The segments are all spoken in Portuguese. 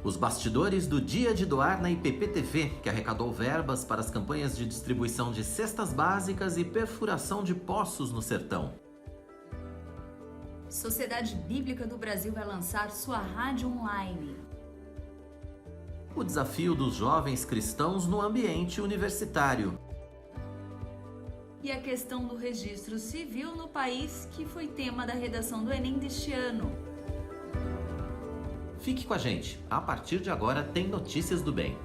Os bastidores do Dia de Doar na IPP-TV, que arrecadou verbas para as campanhas de distribuição de cestas básicas e perfuração de poços no sertão. Sociedade Bíblica do Brasil vai lançar sua rádio online. O desafio dos jovens cristãos no ambiente universitário. E a questão do registro civil no país, que foi tema da redação do Enem deste ano. Fique com a gente. A partir de agora tem Notícias do Bem.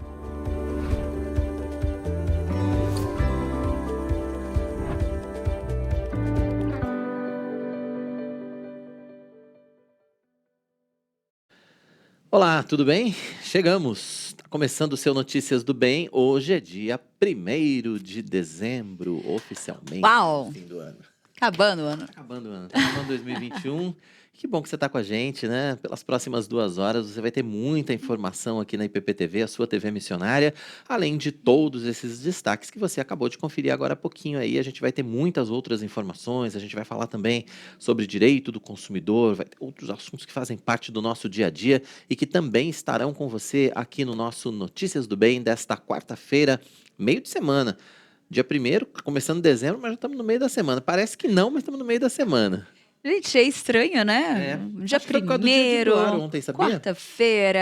Olá, tudo bem? Chegamos. Está começando o seu Notícias do Bem. Hoje é dia 1º de dezembro, oficialmente. Uau! Fim do ano. Acabando o ano. Acabando o ano. Acabando 2021. Que bom que você está com a gente, né? Pelas próximas 2 horas você vai ter muita informação aqui na IPP-TV, a sua TV missionária, além de todos esses destaques que você acabou de conferir agora há pouquinho aí. A gente vai ter muitas outras informações, a gente vai falar também sobre direito do consumidor, vai ter outros assuntos que fazem parte do nosso dia a dia e que também estarão com você aqui no nosso Notícias do Bem desta quarta-feira, meio de semana. Dia 1º, começando dezembro, mas já estamos no meio da semana. Parece que não, mas estamos no meio da semana. Gente, é estranho, né? Dia Acho que foi por causa do dia de doar 1º, ontem, sabia? quarta-feira,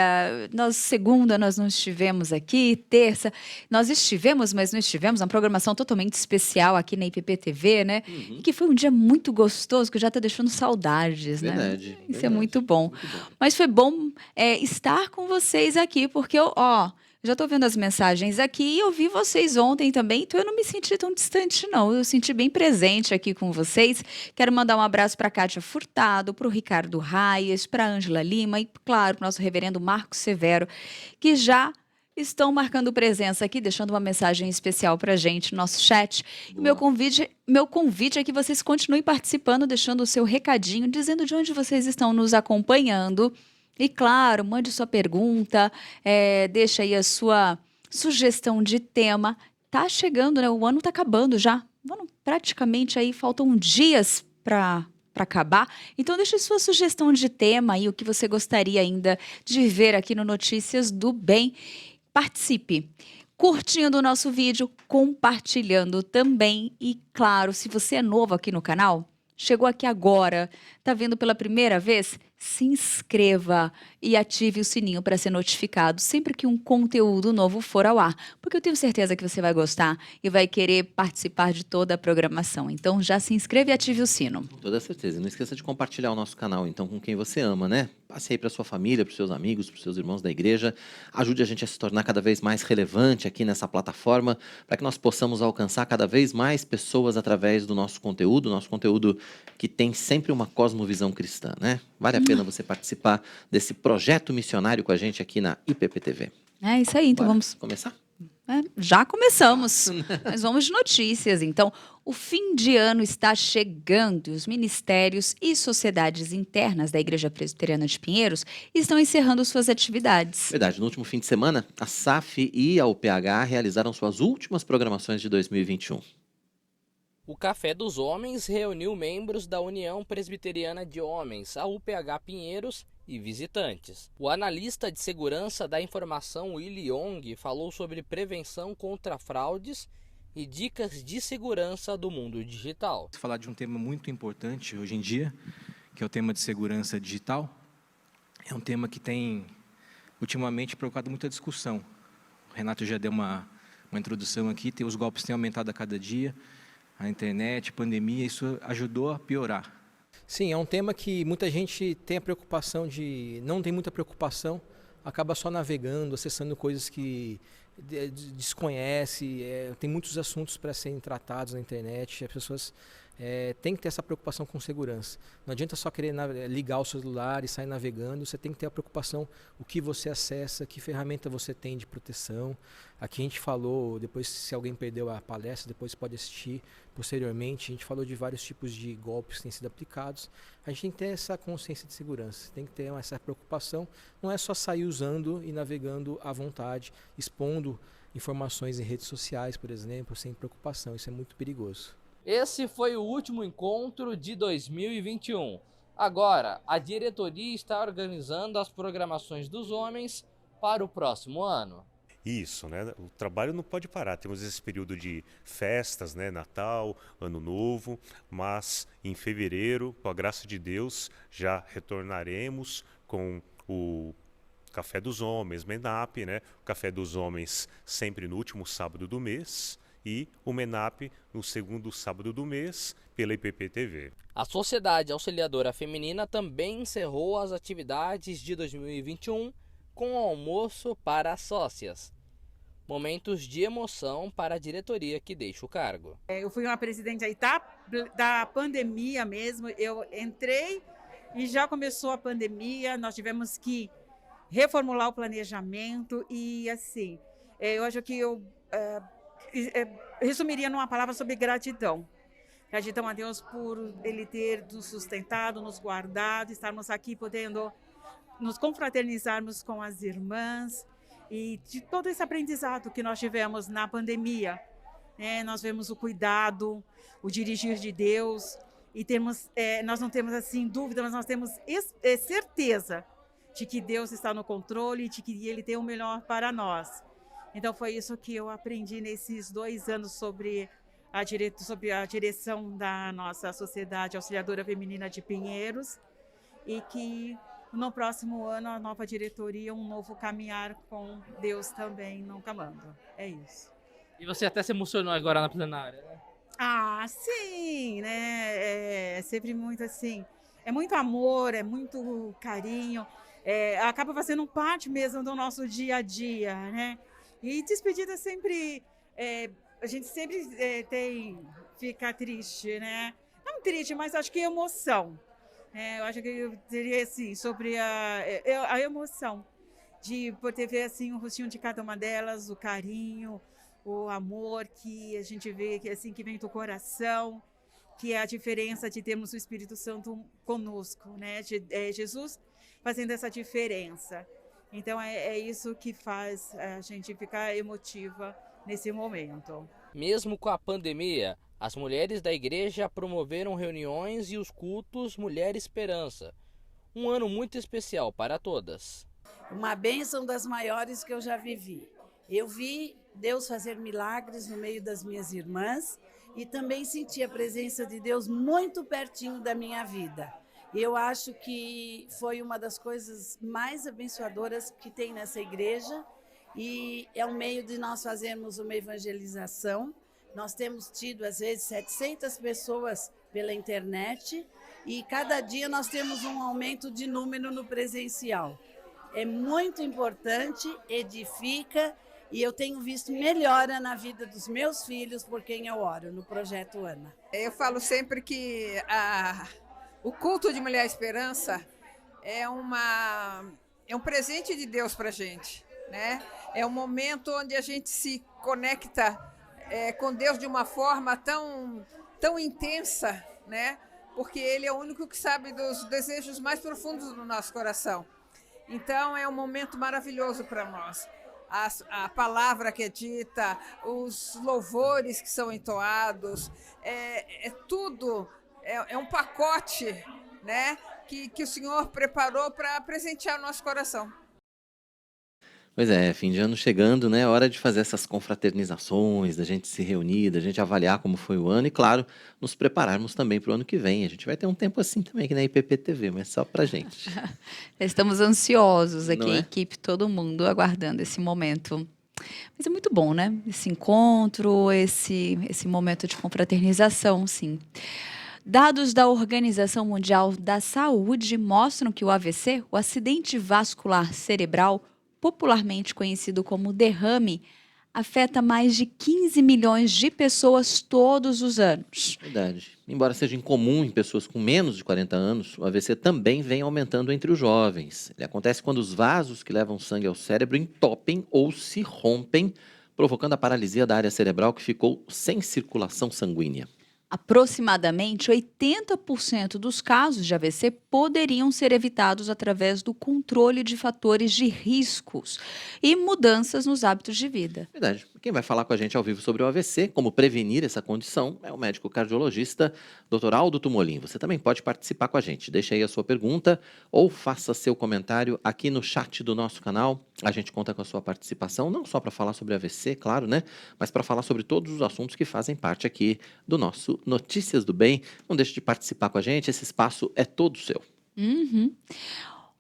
segunda nós não estivemos aqui, terça nós estivemos, mas não estivemos, uma programação totalmente especial aqui na IPP-TV, né? Uhum. E que foi um dia muito gostoso, que já tá deixando saudades, né? Verdade, Isso verdade. é muito bom. Muito bom. Mas foi bom estar com vocês aqui, porque eu, já tô vendo as mensagens aqui e eu vi vocês ontem também, então eu não me senti tão distante, não. Eu senti bem presente aqui com vocês. Quero mandar um abraço para Kátia Furtado, para o Ricardo Raias, para a Ângela Lima e, claro, para o nosso reverendo Marcos Severo, que já estão marcando presença aqui, deixando uma mensagem especial para a gente no nosso chat. E meu convite é que vocês continuem participando, deixando o seu recadinho, dizendo de onde vocês estão nos acompanhando. E claro, mande sua pergunta, deixa aí a sua sugestão de tema. Tá chegando, né? O ano tá acabando já. O ano praticamente aí faltam dias para acabar. Então deixa sua sugestão de tema aí, o que você gostaria ainda de ver aqui no Notícias do Bem. Participe. Curtindo o nosso vídeo, compartilhando também. E claro, se você é novo aqui no canal, chegou aqui agora, tá vendo pela primeira vez? Se inscreva e ative o sininho para ser notificado sempre que um conteúdo novo for ao ar, porque eu tenho certeza que você vai gostar e vai querer participar de toda a programação. Então já se inscreva e ative o sino. Com toda certeza. E não esqueça de compartilhar o nosso canal, então, com quem você ama, né? Passe aí para sua família, para os seus amigos, para os seus irmãos da igreja. Ajude a gente a se tornar cada vez mais relevante aqui nessa plataforma, para que nós possamos alcançar cada vez mais pessoas através do nosso conteúdo que tem sempre uma cosmovisão cristã, né? Vale a pena você participar desse projeto missionário com a gente aqui na IPP-TV. É isso aí, então Bora vamos... começar? Já começamos, mas vamos de notícias. Então, o fim de ano está chegando e os ministérios e sociedades internas da Igreja Presbiteriana de Pinheiros estão encerrando suas atividades. Verdade, no último fim de semana, a SAF e a UPH realizaram suas últimas programações de 2021. O Café dos Homens reuniu membros da União Presbiteriana de Homens, a UPH Pinheiros, e visitantes. O analista de segurança da informação Willy Young falou sobre prevenção contra fraudes e dicas de segurança do mundo digital. Vou falar de um tema muito importante hoje em dia, que é o tema de segurança digital. É um tema que tem ultimamente provocado muita discussão. O Renato já deu uma introdução aqui, os golpes têm aumentado a cada dia. A internet, a pandemia, isso ajudou a piorar. Sim, é um tema que muita gente tem a preocupação não tem muita preocupação, acaba só navegando, acessando coisas que desconhece, tem muitos assuntos para serem tratados na internet, as pessoas têm que ter essa preocupação com segurança. Não adianta só querer ligar o celular e sair navegando, você tem que ter a preocupação o que você acessa, que ferramenta você tem de proteção. Aqui a gente falou, depois se alguém perdeu a palestra, depois pode assistir posteriormente, a gente falou de vários tipos de golpes que têm sido aplicados. A gente tem que ter essa consciência de segurança, tem que ter essa preocupação, não é só sair usando e navegando à vontade, expondo informações em redes sociais, por exemplo, sem preocupação, isso é muito perigoso. Esse foi o último encontro de 2021. Agora, a diretoria está organizando as programações dos homens para o próximo ano? Isso, né? O trabalho não pode parar. Temos esse período de festas, né? Natal, Ano Novo, mas em fevereiro, com a graça de Deus, já retornaremos com o Café dos Homens, MENAP, né? O Café dos Homens sempre no último sábado do mês e o MENAP no segundo sábado do mês pela IPP-TV. A Sociedade Auxiliadora Feminina também encerrou as atividades de 2021 com almoço para as sócias. Momentos de emoção para a diretoria que deixa o cargo. Eu fui uma presidente aí da pandemia mesmo, eu entrei e já começou a pandemia, nós tivemos que reformular o planejamento e assim, eu acho que eu resumiria numa palavra sobre gratidão. Gratidão a Deus por Ele ter nos sustentado, nos guardado, estarmos aqui podendo nos confraternizarmos com as irmãs e de todo esse aprendizado que nós tivemos na pandemia. Nós vemos o cuidado, o dirigir de Deus e nós não temos assim dúvida, mas nós temos certeza de que Deus está no controle e de que Ele tem o melhor para nós. Então foi isso que eu aprendi nesses 2 anos sobre a direção da nossa Sociedade Auxiliadora Feminina de Pinheiros e que no próximo ano a nova diretoria, um novo caminhar com Deus também no comando. É isso. E você até se emocionou agora na plenária, né? Ah, sim, né? É sempre muito assim, é muito amor, é muito carinho, acaba fazendo parte mesmo do nosso dia a dia, né? E despedida sempre, a gente sempre fica triste, né? Não triste, mas acho que emoção. Eu acho que eu teria assim, sobre a emoção de poder ver assim, o rostinho de cada uma delas, o carinho, o amor que a gente vê que, assim, que vem do coração, que é a diferença de termos o Espírito Santo conosco, né? Jesus fazendo essa diferença. Então é isso que faz a gente ficar emotiva nesse momento. Mesmo com a pandemia, as mulheres da igreja promoveram reuniões e os cultos Mulher Esperança. Um ano muito especial para todas. Uma bênção das maiores que eu já vivi. Eu vi Deus fazer milagres no meio das minhas irmãs e também senti a presença de Deus muito pertinho da minha vida. Eu acho que foi uma das coisas mais abençoadoras que tem nessa igreja e é um meio de nós fazermos uma evangelização. Nós temos tido, às vezes, 700 pessoas pela internet e cada dia nós temos um aumento de número no presencial. É muito importante, edifica e eu tenho visto melhora na vida dos meus filhos por quem eu oro, no Projeto Ana. Eu falo sempre que o culto de Mulher Esperança é um presente de Deus para a gente, né? É um momento onde a gente se conecta com Deus de uma forma tão intensa, né? Porque Ele é o único que sabe dos desejos mais profundos do nosso coração. Então é um momento maravilhoso para nós. A palavra que é dita, os louvores que são entoados, tudo, é um pacote, né? Que o Senhor preparou para presentear o nosso coração. Pois é, fim de ano chegando, né? Hora de fazer essas confraternizações, da gente se reunir, da gente avaliar como foi o ano e, claro, nos prepararmos também para o ano que vem. A gente vai ter um tempo assim também aqui na IPP-TV, mas só pra gente. Estamos ansiosos aqui, Não é? a equipe, todo mundo aguardando esse momento. Mas é muito bom, né? Esse encontro, esse momento de confraternização, sim. Dados da Organização Mundial da Saúde mostram que o AVC, o acidente vascular cerebral, popularmente conhecido como derrame, afeta mais de 15 milhões de pessoas todos os anos. Verdade. Embora seja incomum em pessoas com menos de 40 anos, o AVC também vem aumentando entre os jovens. Ele acontece quando os vasos que levam sangue ao cérebro entopem ou se rompem, provocando a paralisia da área cerebral que ficou sem circulação sanguínea. Aproximadamente 80% dos casos de AVC poderiam ser evitados através do controle de fatores de riscos e mudanças nos hábitos de vida. Verdade. Quem vai falar com a gente ao vivo sobre o AVC, como prevenir essa condição, é o médico cardiologista Dr. Aldo Tumolin. Você também pode participar com a gente. Deixa aí a sua pergunta ou faça seu comentário aqui no chat do nosso canal. A gente conta com a sua participação, não só para falar sobre AVC, claro, né? Mas para falar sobre todos os assuntos que fazem parte aqui do nosso Notícias do Bem. Não deixe de participar com a gente, esse espaço é todo seu. Uhum.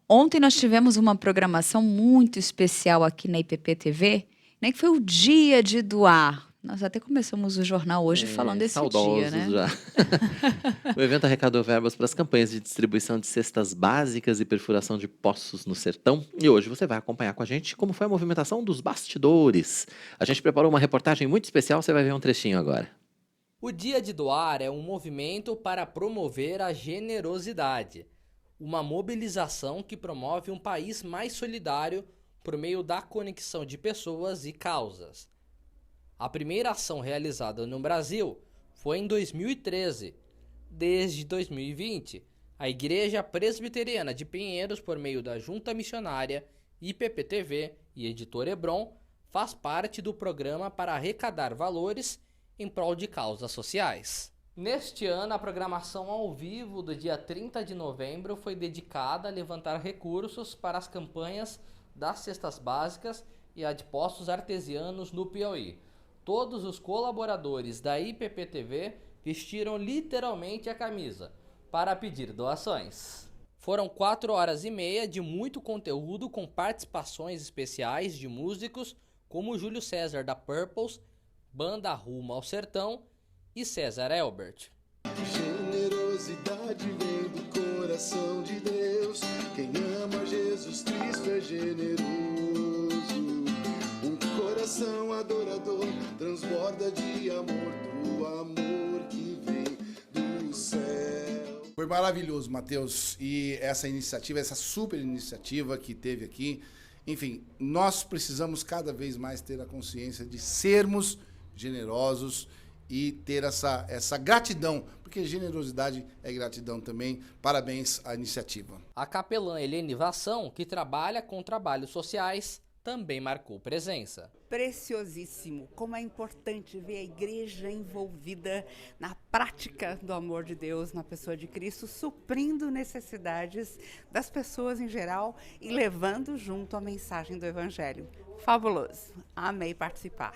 Ontem nós tivemos uma programação muito especial aqui na IPP-TV, né, que foi o Dia de Doar. Nós até começamos o jornal hoje falando desse dia, né? Já. O evento arrecadou verbas para as campanhas de distribuição de cestas básicas e perfuração de poços no sertão. E hoje você vai acompanhar com a gente como foi a movimentação dos bastidores. A gente preparou uma reportagem muito especial, você vai ver um trechinho agora. O Dia de Doar é um movimento para promover a generosidade. Uma mobilização que promove um país mais solidário por meio da conexão de pessoas e causas. A primeira ação realizada no Brasil foi em 2013. Desde 2020, a Igreja Presbiteriana de Pinheiros, por meio da Junta Missionária, IPP-TV e Editor Hebron, faz parte do programa para arrecadar valores em prol de causas sociais. Neste ano, a programação ao vivo do dia 30 de novembro foi dedicada a levantar recursos para as campanhas das cestas básicas e a de postos artesianos no Piauí. Todos os colaboradores da IPP-TV vestiram literalmente a camisa para pedir doações. Foram 4 horas e meia de muito conteúdo com participações especiais de músicos como Júlio César da Purples, Banda Rumo ao Sertão e César Elbert. Generosidade vem do coração de Deus. Quem ama Jesus Cristo é generoso. Um coração adorador transborda de amor, do amor que vem do céu. Foi maravilhoso, Matheus, e essa iniciativa, essa super iniciativa que teve aqui. Enfim, nós precisamos cada vez mais ter a consciência de sermos generosos e ter essa gratidão, porque generosidade é gratidão também. Parabéns à iniciativa. A capelã Helene Vassão, que trabalha com trabalhos sociais, também marcou presença. Preciosíssimo, como é importante ver a igreja envolvida na prática do amor de Deus, na pessoa de Cristo, suprindo necessidades das pessoas em geral e levando junto a mensagem do Evangelho. Fabuloso, amei participar.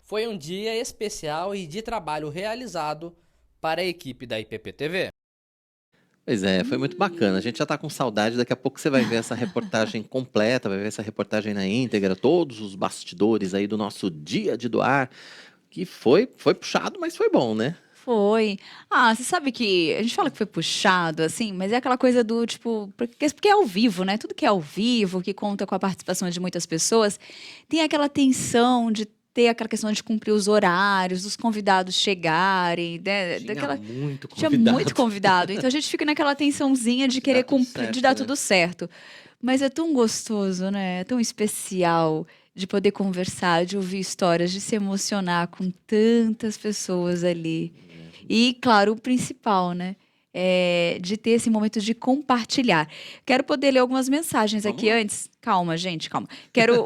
Foi um dia especial e de trabalho realizado para a equipe da IPP-TV. Pois é, foi muito bacana. A gente já está com saudade. Daqui a pouco você vai ver essa reportagem completa, vai ver essa reportagem na íntegra, todos os bastidores aí do nosso Dia de Doar, que foi puxado, mas foi bom, né? Foi. Ah, você sabe que a gente fala que foi puxado, assim, mas é aquela coisa do tipo, porque é ao vivo, né? Tudo que é ao vivo, que conta com a participação de muitas pessoas, tem aquela tensão de ter aquela questão de cumprir os horários, dos convidados chegarem, né? Tinha muito convidado. Então a gente fica naquela tensãozinha de querer cumprir, de dar tudo certo. Mas é tão gostoso, né? É tão especial de poder conversar, de ouvir histórias, de se emocionar com tantas pessoas ali. E, claro, o principal, né? De ter esse momento de compartilhar. Quero poder ler algumas mensagens aqui antes. Calma, gente, calma.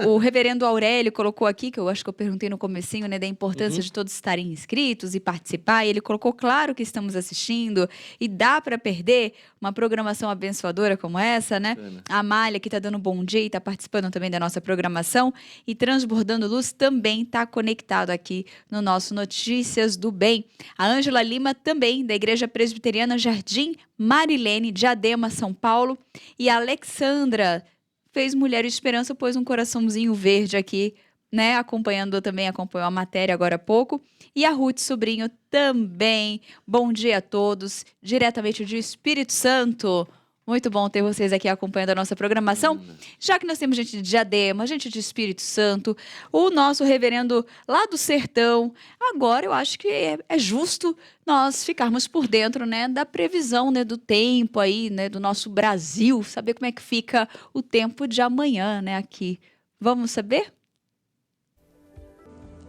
O reverendo Aurélio colocou aqui, que eu acho que eu perguntei no comecinho, né, da importância de todos estarem inscritos e participar, e ele colocou claro que estamos assistindo, e dá para perder uma programação abençoadora como essa, né? A Amália, que está dando bom dia e está participando também da nossa programação, e Transbordando Luz também está conectado aqui no nosso Notícias do Bem. A Ângela Lima também, da Igreja Presbiteriana Jardim Marilene, Diadema, São Paulo, e a Alexandra fez Mulher e Esperança, pôs um coraçãozinho verde aqui, né? Acompanhou a matéria agora há pouco. E a Ruth Sobrinho também. Bom dia a todos, diretamente do Espírito Santo. Muito bom ter vocês aqui acompanhando a nossa programação. Já que nós temos gente de Diadema, gente de Espírito Santo, o nosso reverendo lá do Sertão, agora eu acho que é justo nós ficarmos por dentro, né, da previsão, né, do tempo aí, né, do nosso Brasil, saber como é que fica o tempo de amanhã, né, aqui. Vamos saber?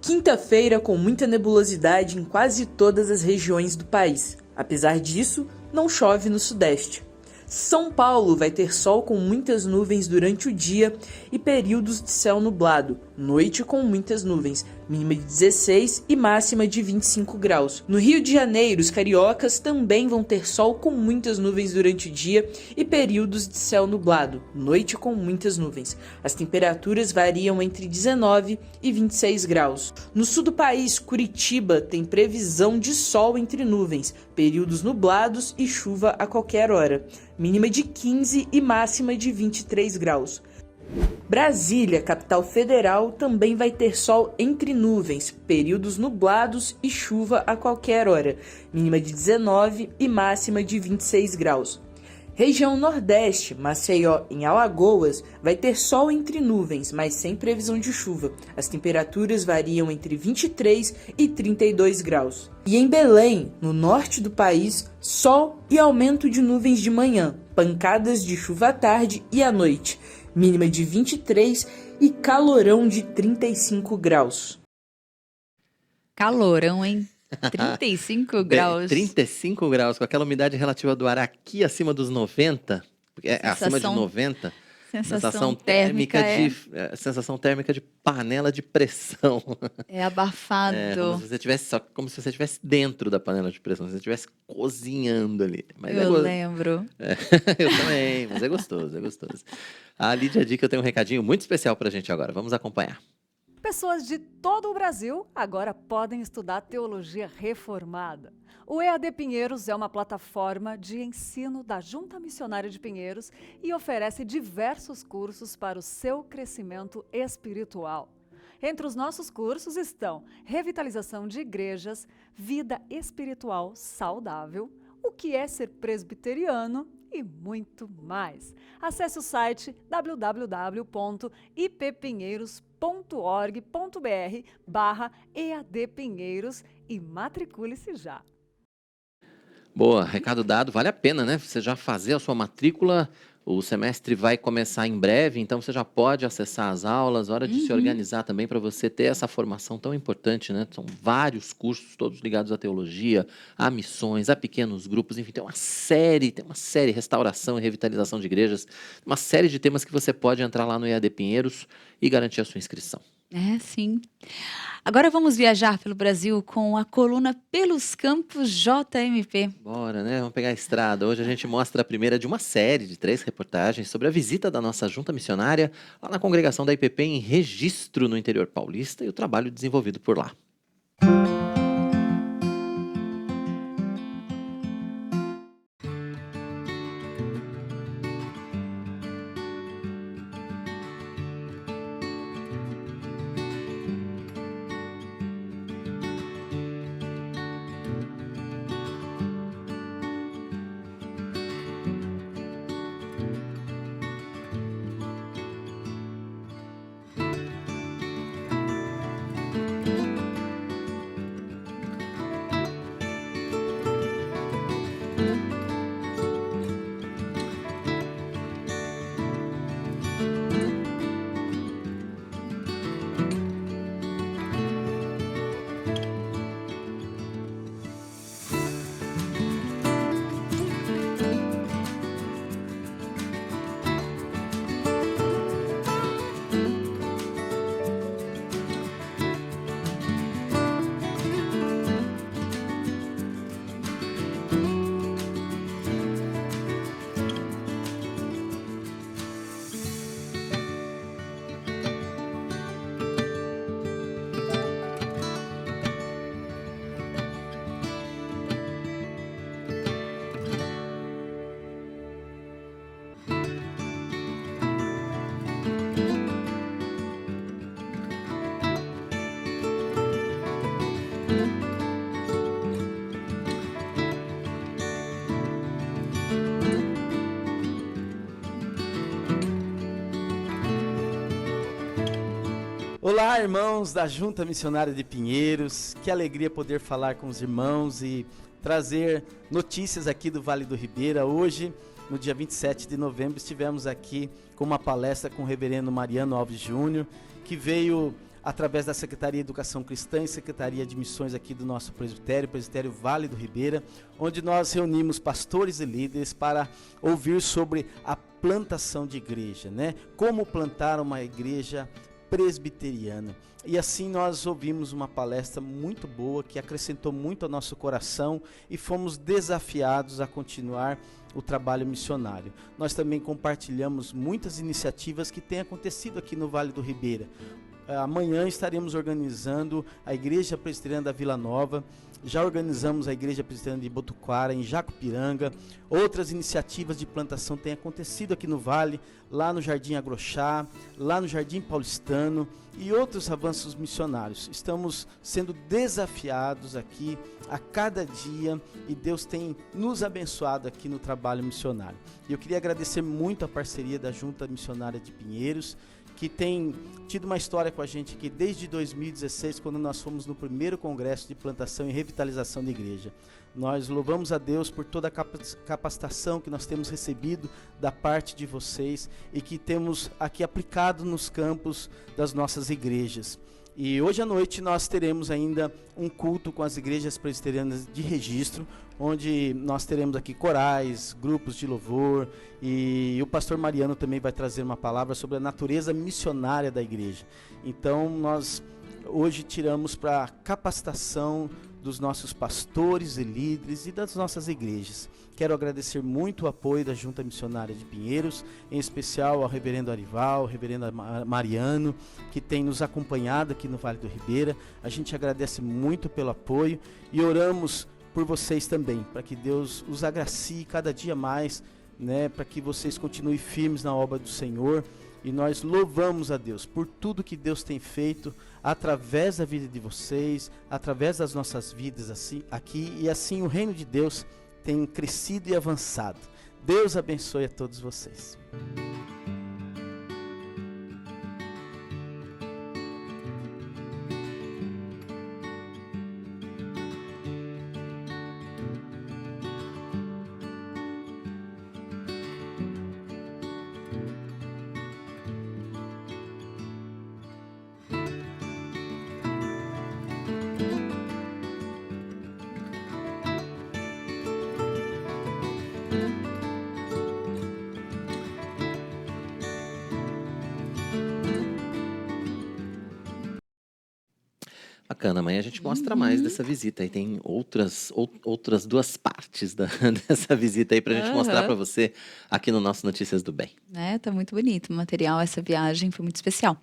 Quinta-feira com muita nebulosidade em quase todas as regiões do país. Apesar disso, não chove no sudeste. São Paulo vai ter sol com muitas nuvens durante o dia e períodos de céu nublado, noite com muitas nuvens, mínima de 16 e máxima de 25 graus. No Rio de Janeiro, os cariocas também vão ter sol com muitas nuvens durante o dia e períodos de céu nublado, noite com muitas nuvens. As temperaturas variam entre 19 e 26 graus. No sul do país, Curitiba tem previsão de sol entre nuvens, períodos nublados e chuva a qualquer hora, mínima de 15 e máxima de 23 graus. Brasília, capital federal, também vai ter sol entre nuvens, períodos nublados e chuva a qualquer hora, mínima de 19 e máxima de 26 graus. Região Nordeste, Maceió, em Alagoas, vai ter sol entre nuvens, mas sem previsão de chuva. As temperaturas variam entre 23 e 32 graus. E em Belém, no norte do país, sol e aumento de nuvens de manhã, pancadas de chuva à tarde e à noite, mínima de 23 e calorão de 35 graus. Calorão, hein? 35 graus. 35 graus, com aquela umidade relativa do ar aqui acima dos 90, acima de 90, sensação térmica de panela de pressão. É abafado. Como se você estivesse dentro da panela de pressão, se você estivesse cozinhando ali. Mas eu lembro. Eu também, mas é gostoso, é gostoso. A Lídia Dica tem um recadinho muito especial pra gente agora, vamos acompanhar. Pessoas de todo o Brasil agora podem estudar teologia reformada. O EAD Pinheiros é uma plataforma de ensino da Junta Missionária de Pinheiros e oferece diversos cursos para o seu crescimento espiritual. Entre os nossos cursos estão revitalização de igrejas, vida espiritual saudável, o que é ser presbiteriano e muito mais. Acesse o site www.ippinheiros.org.br/EAD-Pinheiros e matricule-se já. Boa, recado dado, vale a pena, né? Você já fazer a sua matrícula, o semestre vai começar em breve, então você já pode acessar as aulas, hora de se organizar também para você ter essa formação tão importante, né? São vários cursos, todos ligados à teologia, a missões, a pequenos grupos, enfim, tem uma série, restauração e revitalização de igrejas, uma série de temas que você pode entrar lá no EAD Pinheiros e garantir a sua inscrição. É, sim. Agora vamos viajar pelo Brasil com a coluna Pelos Campos JMP. Bora, né? Vamos pegar a estrada. Hoje a gente mostra a primeira de uma série de 3 reportagens sobre a visita da nossa junta missionária lá na congregação da IPP em Registro, no interior paulista, e o trabalho desenvolvido por lá. Olá, irmãos da Junta Missionária de Pinheiros, que alegria poder falar com os irmãos e trazer notícias aqui do Vale do Ribeira. Hoje, no dia 27 de novembro, estivemos aqui com uma palestra com o reverendo Mariano Alves Júnior, que veio através da Secretaria de Educação Cristã e Secretaria de Missões aqui do nosso presbitério Vale do Ribeira, onde nós reunimos pastores e líderes para ouvir sobre a plantação de igreja, né? Como plantar uma igreja presbiteriana. E assim nós ouvimos uma palestra muito boa que acrescentou muito ao nosso coração e fomos desafiados a continuar o trabalho missionário. Nós também compartilhamos muitas iniciativas que têm acontecido aqui no Vale do Ribeira. Amanhã estaremos organizando a Igreja Presbiteriana da Vila Nova, já organizamos a Igreja Presbiteriana de Botuquara, em Jacupiranga. Outras iniciativas de plantação têm acontecido aqui no Vale, lá no Jardim Agrochá, lá no Jardim Paulistano e outros avanços missionários. Estamos sendo desafiados aqui a cada dia e Deus tem nos abençoado aqui no trabalho missionário. E eu queria agradecer muito a parceria da Junta Missionária de Pinheiros, que tem tido uma história com a gente aqui desde 2016, quando nós fomos no primeiro congresso de plantação e revitalização da igreja. Nós louvamos a Deus por toda a capacitação que nós temos recebido da parte de vocês e que temos aqui aplicado nos campos das nossas igrejas. E hoje à noite nós teremos ainda um culto com as igrejas presbiterianas de registro, onde nós teremos aqui corais, grupos de louvor, e o pastor Mariano também vai trazer uma palavra sobre a natureza missionária da igreja. Então nós hoje tiramos para a capacitação dos nossos pastores e líderes e das nossas igrejas. Quero agradecer muito o apoio da Junta Missionária de Pinheiros, em especial ao reverendo Arival, ao reverendo Mariano, que tem nos acompanhado aqui no Vale do Ribeira. A gente agradece muito pelo apoio e oramos por vocês também, para que Deus os agracie cada dia mais, né, para que vocês continuem firmes na obra do Senhor. E nós louvamos a Deus por tudo que Deus tem feito através da vida de vocês, através das nossas vidas aqui, e assim o reino de Deus tem crescido e avançado. Deus abençoe a todos vocês. Bacana, amanhã a gente mostra mais dessa visita. E tem outras duas partes dessa visita aí pra gente mostrar pra você aqui no nosso Notícias do Bem. Tá muito bonito o material, essa viagem foi muito especial.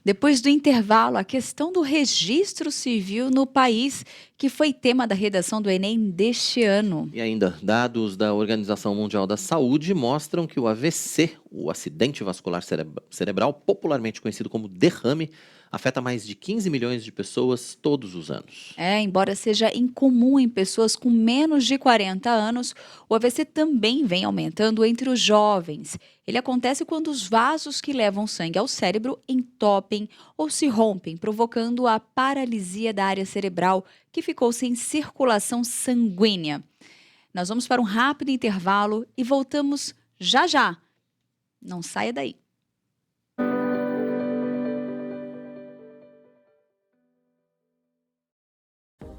Depois do intervalo, a questão do registro civil no país, que foi tema da redação do Enem deste ano. E ainda, dados da Organização Mundial da Saúde mostram que o AVC, o acidente vascular cerebral, popularmente conhecido como derrame, afeta mais de 15 milhões de pessoas todos os anos. Embora seja incomum em pessoas com menos de 40 anos, o AVC também vem aumentando entre os jovens. Ele acontece quando os vasos que levam sangue ao cérebro entopem ou se rompem, provocando a paralisia da área cerebral, que ficou sem circulação sanguínea. Nós vamos para um rápido intervalo e voltamos já já. Não saia daí.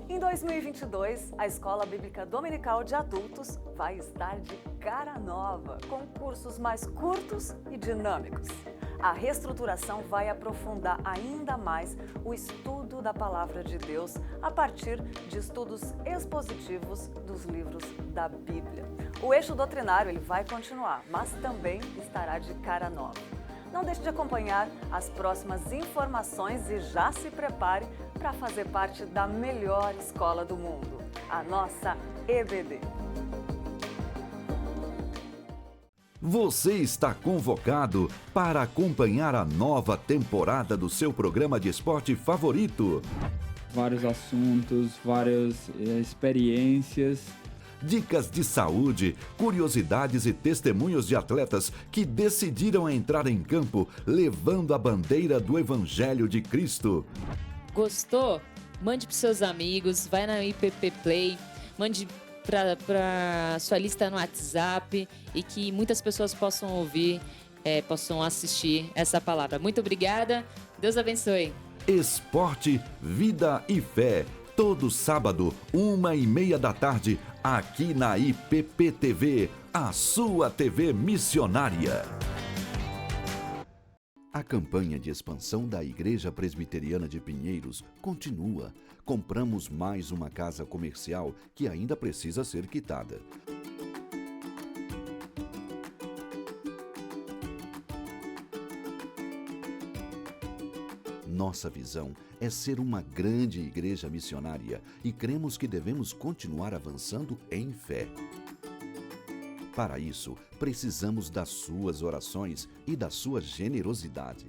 Em 2022, a Escola Bíblica Dominical de Adultos vai estar de cara nova, com cursos mais curtos e dinâmicos. A reestruturação vai aprofundar ainda mais o estudo da Palavra de Deus a partir de estudos expositivos dos livros da Bíblia. O eixo doutrinário ele vai continuar, mas também estará de cara nova. Não deixe de acompanhar as próximas informações e já se prepare para fazer parte da melhor escola do mundo, a nossa EBD. Você está convocado para acompanhar a nova temporada do seu programa de esporte favorito. Vários assuntos, várias experiências. Dicas de saúde, curiosidades e testemunhos de atletas que decidiram entrar em campo levando a bandeira do Evangelho de Cristo. Gostou? Mande para seus amigos, vai na IPP Play, mande para sua lista no WhatsApp e que muitas pessoas possam ouvir, possam assistir essa palavra. Muito obrigada, Deus abençoe. Esporte, vida e fé. Todo sábado, 1h30 da tarde, aqui na IPP TV, a sua TV missionária. A campanha de expansão da Igreja Presbiteriana de Pinheiros continua. Compramos mais uma casa comercial que ainda precisa ser quitada. Nossa visão é ser uma grande igreja missionária e cremos que devemos continuar avançando em fé. Para isso, precisamos das suas orações e da sua generosidade.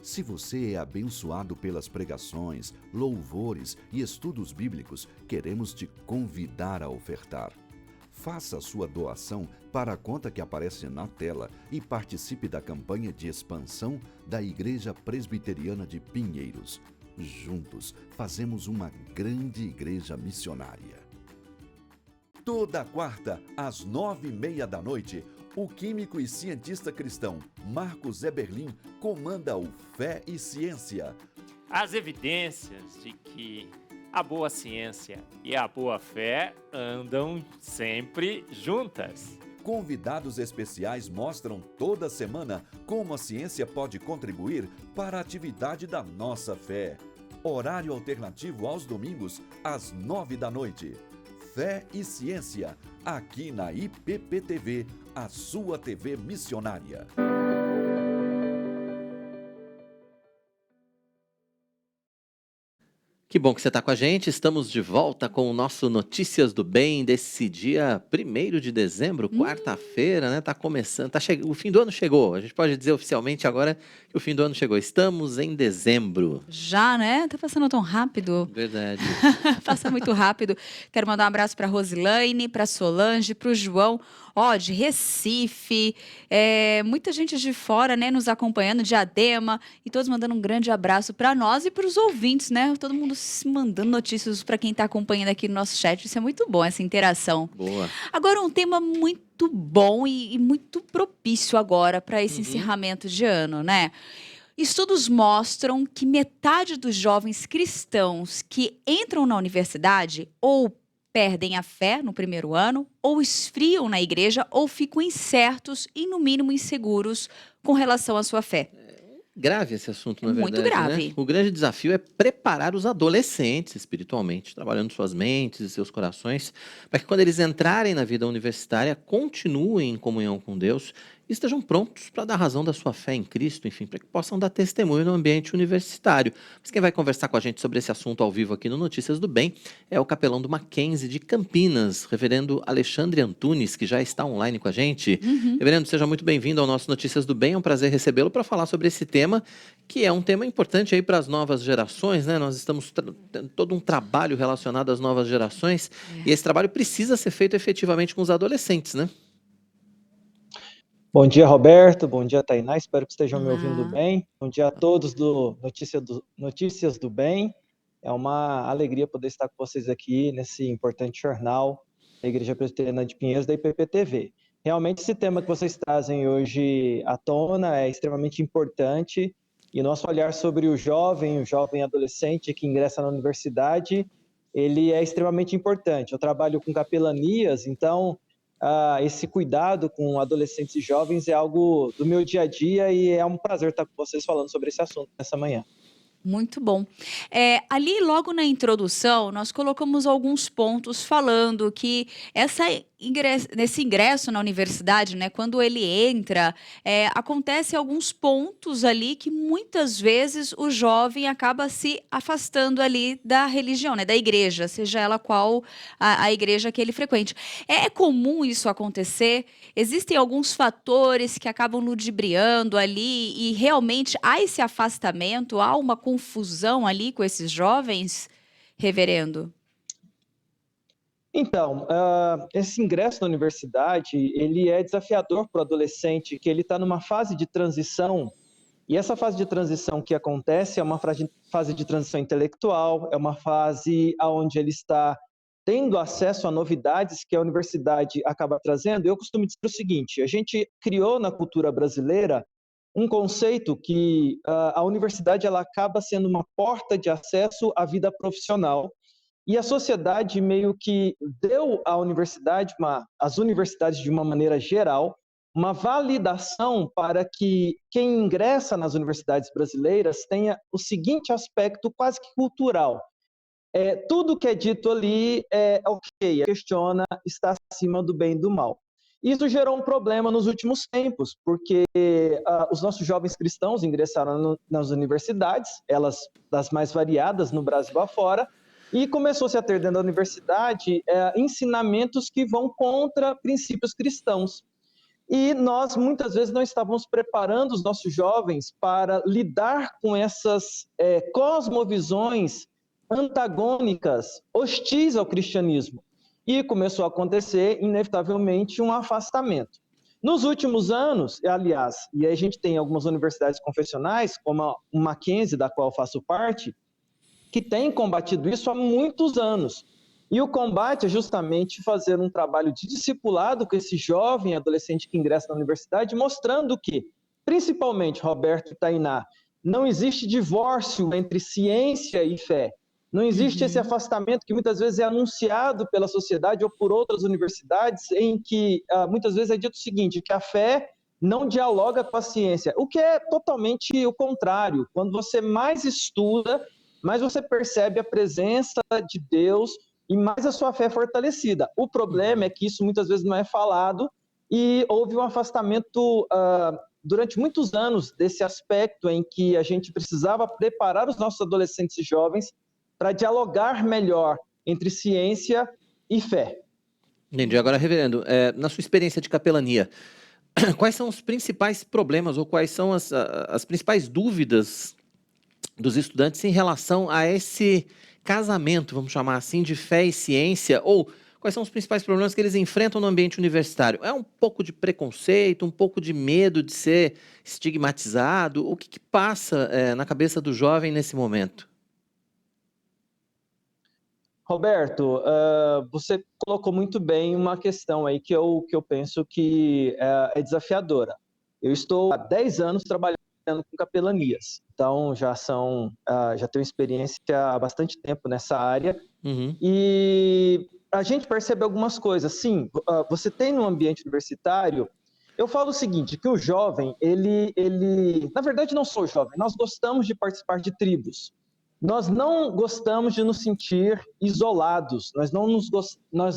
Se você é abençoado pelas pregações, louvores e estudos bíblicos, queremos te convidar a ofertar. Faça a sua doação para a conta que aparece na tela e participe da campanha de expansão da Igreja Presbiteriana de Pinheiros. Juntos, fazemos uma grande igreja missionária. Toda quarta, às 9h30 da noite, o químico e cientista cristão Marcos Eberlin comanda o Fé e Ciência. As evidências de que a boa ciência e a boa fé andam sempre juntas. Convidados especiais mostram toda semana como a ciência pode contribuir para a atividade da nossa fé. Horário alternativo aos domingos, às 9 da noite. Fé e Ciência, aqui na IPPTV, a sua TV missionária. Que bom que você está com a gente. Estamos de volta com o nosso Notícias do Bem desse dia 1º de dezembro, quarta-feira, né? Tá começando, o fim do ano chegou. A gente pode dizer oficialmente agora que o fim do ano chegou. Estamos em dezembro. Já, né? Tá passando tão rápido. Verdade. Passa muito rápido. Quero mandar um abraço para Rosilaine, para Solange, para o João, de Recife, muita gente de fora, né, nos acompanhando, de Adema, e todos mandando um grande abraço para nós e para os ouvintes, né? Todo mundo se mandando notícias para quem está acompanhando aqui no nosso chat. Isso é muito bom, essa interação. Boa. Agora, um tema muito bom e muito propício agora para esse encerramento de ano, né? Estudos mostram que metade dos jovens cristãos que entram na universidade ou perdem a fé no primeiro ano, ou esfriam na igreja, ou ficam incertos e, no mínimo, inseguros com relação à sua fé. Grave esse assunto, na verdade. Muito grave. Né? O grande desafio é preparar os adolescentes espiritualmente, trabalhando suas mentes e seus corações, para que quando eles entrarem na vida universitária, continuem em comunhão com Deus e estejam prontos para dar razão da sua fé em Cristo, enfim, para que possam dar testemunho no ambiente universitário. Mas quem vai conversar com a gente sobre esse assunto ao vivo aqui no Notícias do Bem é o capelão do Mackenzie de Campinas, reverendo Alexandre Antunes, que já está online com a gente. Reverendo, seja muito bem-vindo ao nosso Notícias do Bem, é um prazer recebê-lo para falar sobre esse tema, que é um tema importante aí para as novas gerações, né? Nós estamos tendo todo um trabalho relacionado às novas gerações, e esse trabalho precisa ser feito efetivamente com os adolescentes, né? Bom dia, Roberto. Bom dia, Tainá. Espero que estejam me ouvindo bem. Bom dia a todos do Notícias do Bem. É uma alegria poder estar com vocês aqui nesse importante jornal da Igreja Presbiteriana de Pinheiros, da IPPTV. Realmente, esse tema que vocês trazem hoje à tona é extremamente importante, e nosso olhar sobre o jovem adolescente que ingressa na universidade, ele é extremamente importante. Eu trabalho com capelanias, então esse cuidado com adolescentes e jovens é algo do meu dia a dia, e é um prazer estar com vocês falando sobre esse assunto nessa manhã. Muito bom. Ali, logo na introdução, nós colocamos alguns pontos falando que nesse ingresso na universidade, né, quando ele entra, acontece alguns pontos ali que muitas vezes o jovem acaba se afastando ali da religião, né, da igreja, seja ela qual a igreja que ele frequente. É comum isso acontecer? Existem alguns fatores que acabam ludibriando ali e realmente há esse afastamento, há uma confusão ali com esses jovens, reverendo? Então, esse ingresso na universidade, ele é desafiador para o adolescente, que ele está numa fase de transição, e essa fase de transição que acontece é uma fase de transição intelectual, é uma fase onde ele está tendo acesso a novidades que a universidade acaba trazendo. Eu costumo dizer o seguinte: a gente criou na cultura brasileira um conceito que a universidade ela acaba sendo uma porta de acesso à vida profissional. e a sociedade meio que deu à universidade, às universidades de uma maneira geral, uma validação para que quem ingressa nas universidades brasileiras tenha o seguinte aspecto quase que cultural. Tudo que é dito ali é ok, questiona, está acima do bem e do mal. Isso gerou um problema nos últimos tempos, porque os nossos jovens cristãos ingressaram nas universidades, elas das mais variadas no Brasil afora, e começou-se a ter dentro da universidade ensinamentos que vão contra princípios cristãos. E nós, muitas vezes, não estávamos preparando os nossos jovens para lidar com essas cosmovisões antagônicas, hostis ao cristianismo. E começou a acontecer, inevitavelmente, um afastamento. Nos últimos anos, aliás, e aí a gente tem algumas universidades confessionais, como a Mackenzie, da qual eu faço parte, que tem combatido isso há muitos anos. E o combate é justamente fazer um trabalho de discipulado com esse jovem adolescente que ingressa na universidade, mostrando que, principalmente, Roberto e Tainá, não existe divórcio entre ciência e fé. Não existe esse afastamento que muitas vezes é anunciado pela sociedade ou por outras universidades, em que muitas vezes é dito o seguinte, que a fé não dialoga com a ciência, o que é totalmente o contrário. Quando você mais estuda, mais você percebe a presença de Deus e mais a sua fé é fortalecida. O problema é que isso muitas vezes não é falado e houve um afastamento durante muitos anos desse aspecto em que a gente precisava preparar os nossos adolescentes e jovens para dialogar melhor entre ciência e fé. Entendi. Agora, reverendo, na sua experiência de capelania, quais são os principais problemas ou quais são as principais dúvidas dos estudantes em relação a esse casamento, vamos chamar assim, de fé e ciência, ou quais são os principais problemas que eles enfrentam no ambiente universitário? É um pouco de preconceito, um pouco de medo de ser estigmatizado? O que passa na cabeça do jovem nesse momento? Roberto, você colocou muito bem uma questão aí que eu penso que é desafiadora. Eu estou há 10 anos trabalhando com capelanias, então já tenho experiência há bastante tempo nessa área, e a gente percebe algumas coisas. Sim, você tem no ambiente universitário, eu falo o seguinte, que o jovem, na verdade não sou jovem, nós gostamos de participar de tribos. Nós não gostamos de nos sentir isolados, nós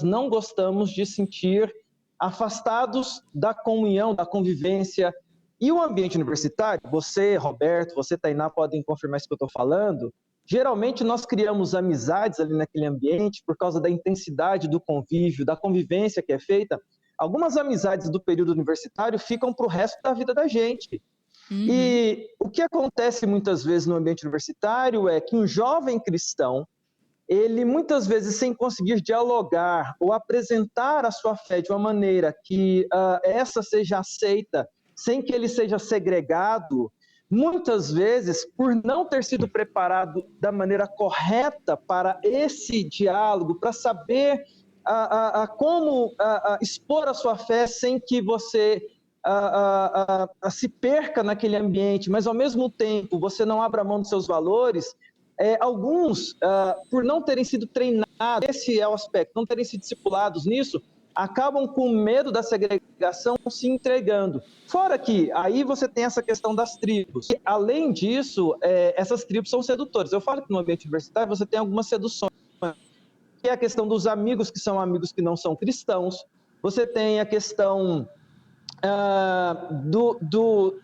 não gostamos de sentir afastados da comunhão, da convivência. E o ambiente universitário, você, Roberto, você, Tainá, podem confirmar isso que eu estou falando, geralmente nós criamos amizades ali naquele ambiente por causa da intensidade do convívio, da convivência que é feita. Algumas amizades do período universitário ficam para o resto da vida da gente. E o que acontece muitas vezes no ambiente universitário é que um jovem cristão, ele muitas vezes sem conseguir dialogar ou apresentar a sua fé de uma maneira que essa seja aceita, sem que ele seja segregado, muitas vezes, por não ter sido preparado da maneira correta para esse diálogo, para saber como expor a sua fé sem que você se perca naquele ambiente, mas ao mesmo tempo você não abra mão dos seus valores, alguns, por não terem sido treinados, esse é o aspecto, não terem sido discipulados nisso, acabam com medo da segregação se entregando. Fora que aí você tem essa questão das tribos. E, além disso, essas tribos são sedutoras. Eu falo que no ambiente universitário você tem algumas seduções, que é a questão dos amigos que são amigos que não são cristãos, você tem a questão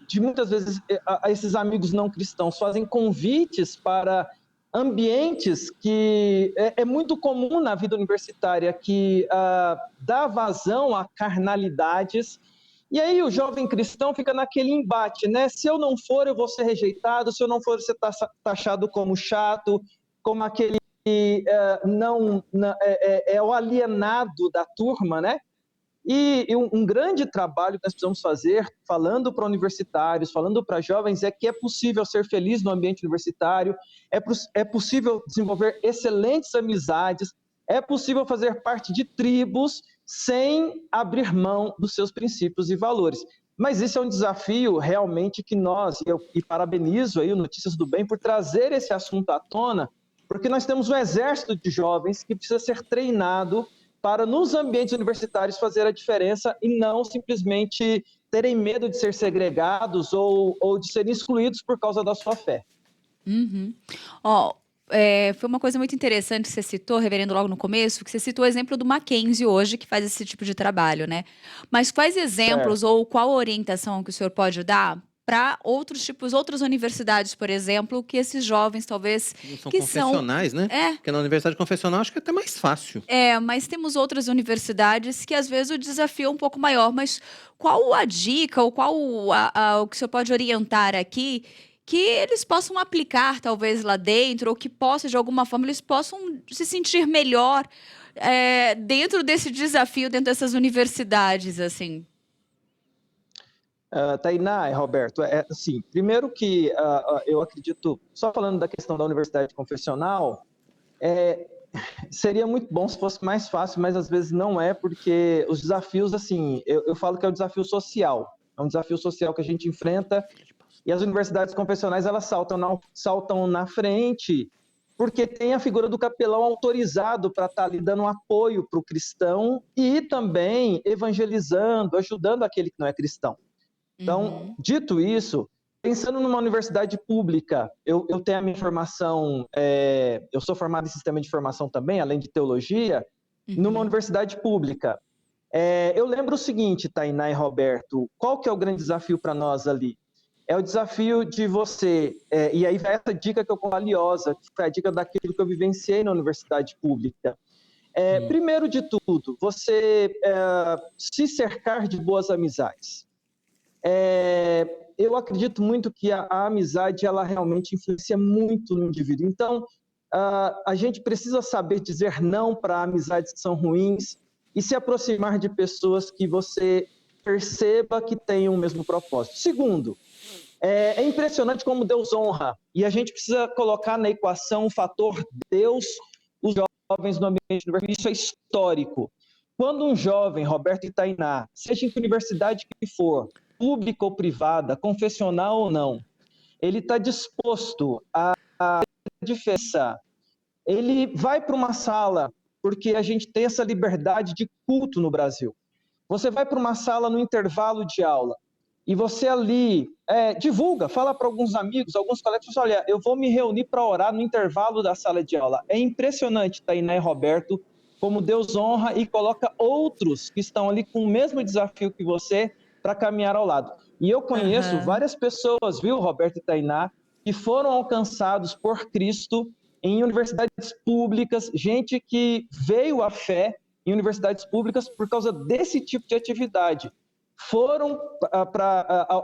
de muitas vezes esses amigos não cristãos fazem convites para ambientes que é muito comum na vida universitária, que dá vazão a carnalidades, e aí o jovem cristão fica naquele embate, né? Se eu não for, eu vou ser rejeitado, se eu não for, você está taxado como chato, como aquele é o alienado da turma, né? E um grande trabalho que nós precisamos fazer, falando para universitários, falando para jovens, é que é possível ser feliz no ambiente universitário, é possível desenvolver excelentes amizades, é possível fazer parte de tribos sem abrir mão dos seus princípios e valores. Mas isso é um desafio realmente que nós, e parabenizo aí o Notícias do Bem por trazer esse assunto à tona, Porque nós temos um exército de jovens que precisa ser treinado para, nos ambientes universitários, fazer a diferença e não simplesmente terem medo de ser segregados ou de serem excluídos por causa da sua fé. Uhum. Ó, foi uma coisa muito interessante que você citou, reverendo, logo no começo, que você citou o exemplo do Mackenzie hoje, que faz esse tipo de trabalho, né? Mas quais exemplos ou qual orientação que o senhor pode dar para outros tipos, outras universidades, por exemplo, que esses jovens talvez Não são que confessionais, né? Porque na universidade confessional acho que é até mais fácil. mas temos outras universidades que às vezes o desafio é um pouco maior, mas qual a dica ou qual o que o senhor pode orientar aqui que eles possam aplicar talvez lá dentro ou que possa, de alguma forma, eles possam se sentir melhor dentro desse desafio, dentro dessas universidades, assim? Tainá e Roberto, assim, primeiro que eu acredito, só falando da questão da universidade confessional, seria muito bom se fosse mais fácil, mas às vezes não é, porque os desafios, assim, eu falo que é um desafio social que a gente enfrenta, e as universidades confessionais, elas saltam na frente, porque tem a figura do capelão autorizado para estar ali dando um apoio para o cristão e também evangelizando, ajudando aquele que não é cristão. Então, dito isso, pensando numa universidade pública, eu tenho a minha formação, eu sou formado em sistema de informação também, além de teologia, numa universidade pública. Eu lembro o seguinte, Tainá e Roberto, qual que é o grande desafio para nós ali? É o desafio de você, e aí vai essa dica que eu conto valiosa, que foi a dica daquilo que eu vivenciei na universidade pública. Primeiro de tudo, você se cercar de boas amizades. Eu acredito muito que a amizade, ela realmente influencia muito no indivíduo. Então, a gente precisa saber dizer não para amizades que são ruins e se aproximar de pessoas que você perceba que têm o mesmo propósito. Segundo, é impressionante como Deus honra, e a gente precisa colocar na equação o fator Deus, os jovens no ambiente universitário. Isso é histórico. Quando um jovem, Roberto e Tainá, seja em que universidade que for, pública ou privada, confessional ou não, ele está disposto a diferença. Ele vai para uma sala, porque a gente tem essa liberdade de culto no Brasil. Você vai para uma sala no intervalo de aula, e você ali divulga, fala para alguns amigos, alguns colegas, olha, eu vou me reunir para orar no intervalo da sala de aula. É impressionante, Tainá e Roberto, como Deus honra e coloca outros que estão ali com o mesmo desafio que você para caminhar ao lado. E eu conheço várias pessoas, viu, Roberto e Tainá, que foram alcançados por Cristo em universidades públicas, gente que veio à fé em universidades públicas por causa desse tipo de atividade. Foram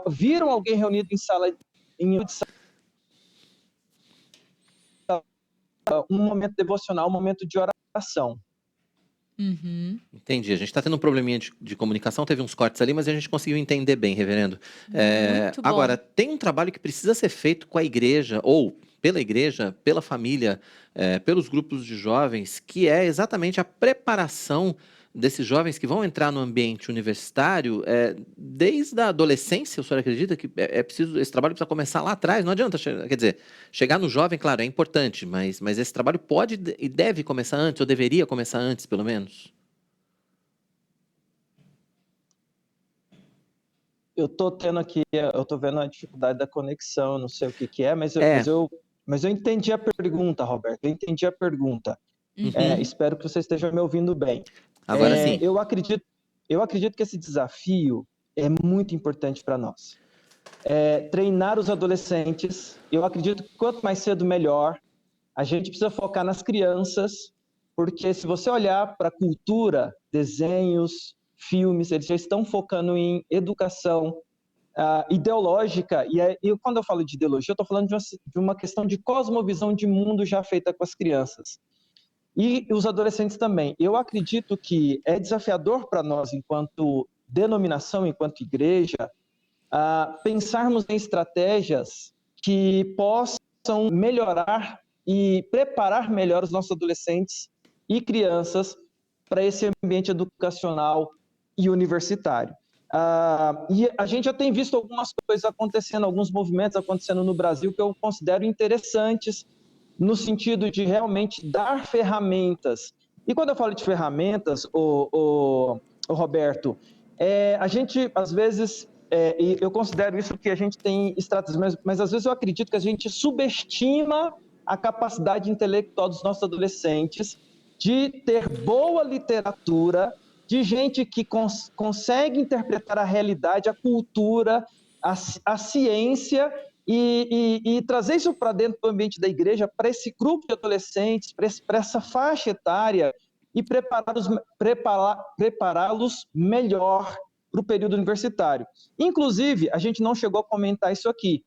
viram alguém reunido em sala, um momento devocional, um momento de oração. Entendi. A gente está tendo um probleminha de comunicação, teve uns cortes ali, mas a gente conseguiu entender bem, reverendo. Muito bom. Agora, tem um trabalho que precisa ser feito com a igreja, ou pela igreja, pela família, pelos grupos de jovens, que é exatamente a preparação desses jovens que vão entrar no ambiente universitário desde a adolescência. O senhor acredita que esse trabalho precisa começar lá atrás? Não adianta, quer dizer, chegar no jovem, claro, é importante, mas esse trabalho pode e deve começar antes, ou deveria começar antes, pelo menos? Eu estou vendo a dificuldade da conexão, não sei o que é, mas eu entendi a pergunta, Roberto, eu entendi a pergunta. Espero que você esteja me ouvindo bem. Agora sim. Eu acredito que esse desafio é muito importante para nós. Treinar os adolescentes, eu acredito que quanto mais cedo, melhor. A gente precisa focar nas crianças, porque se você olhar para a cultura, desenhos, filmes, eles já estão focando em educação ideológica, e quando eu falo de ideologia, eu estou falando de uma questão de cosmovisão de mundo já feita com as crianças. E os adolescentes também. Eu acredito que é desafiador para nós, enquanto denominação, enquanto igreja, pensarmos em estratégias que possam melhorar e preparar melhor os nossos adolescentes e crianças para esse ambiente educacional e universitário. E a gente já tem visto algumas coisas acontecendo, alguns movimentos acontecendo no Brasil que eu considero interessantes, no sentido de realmente dar ferramentas. E quando eu falo de ferramentas, o Roberto, a gente, às vezes, e eu considero isso que a gente tem estratégias, mas às vezes eu acredito que a gente subestima a capacidade intelectual dos nossos adolescentes de ter boa literatura, de gente que consegue interpretar a realidade, a cultura, a ciência e trazer isso para dentro do ambiente da igreja, para esse grupo de adolescentes, para essa faixa etária e prepará-los melhor para o período universitário. Inclusive, a gente não chegou a comentar isso aqui.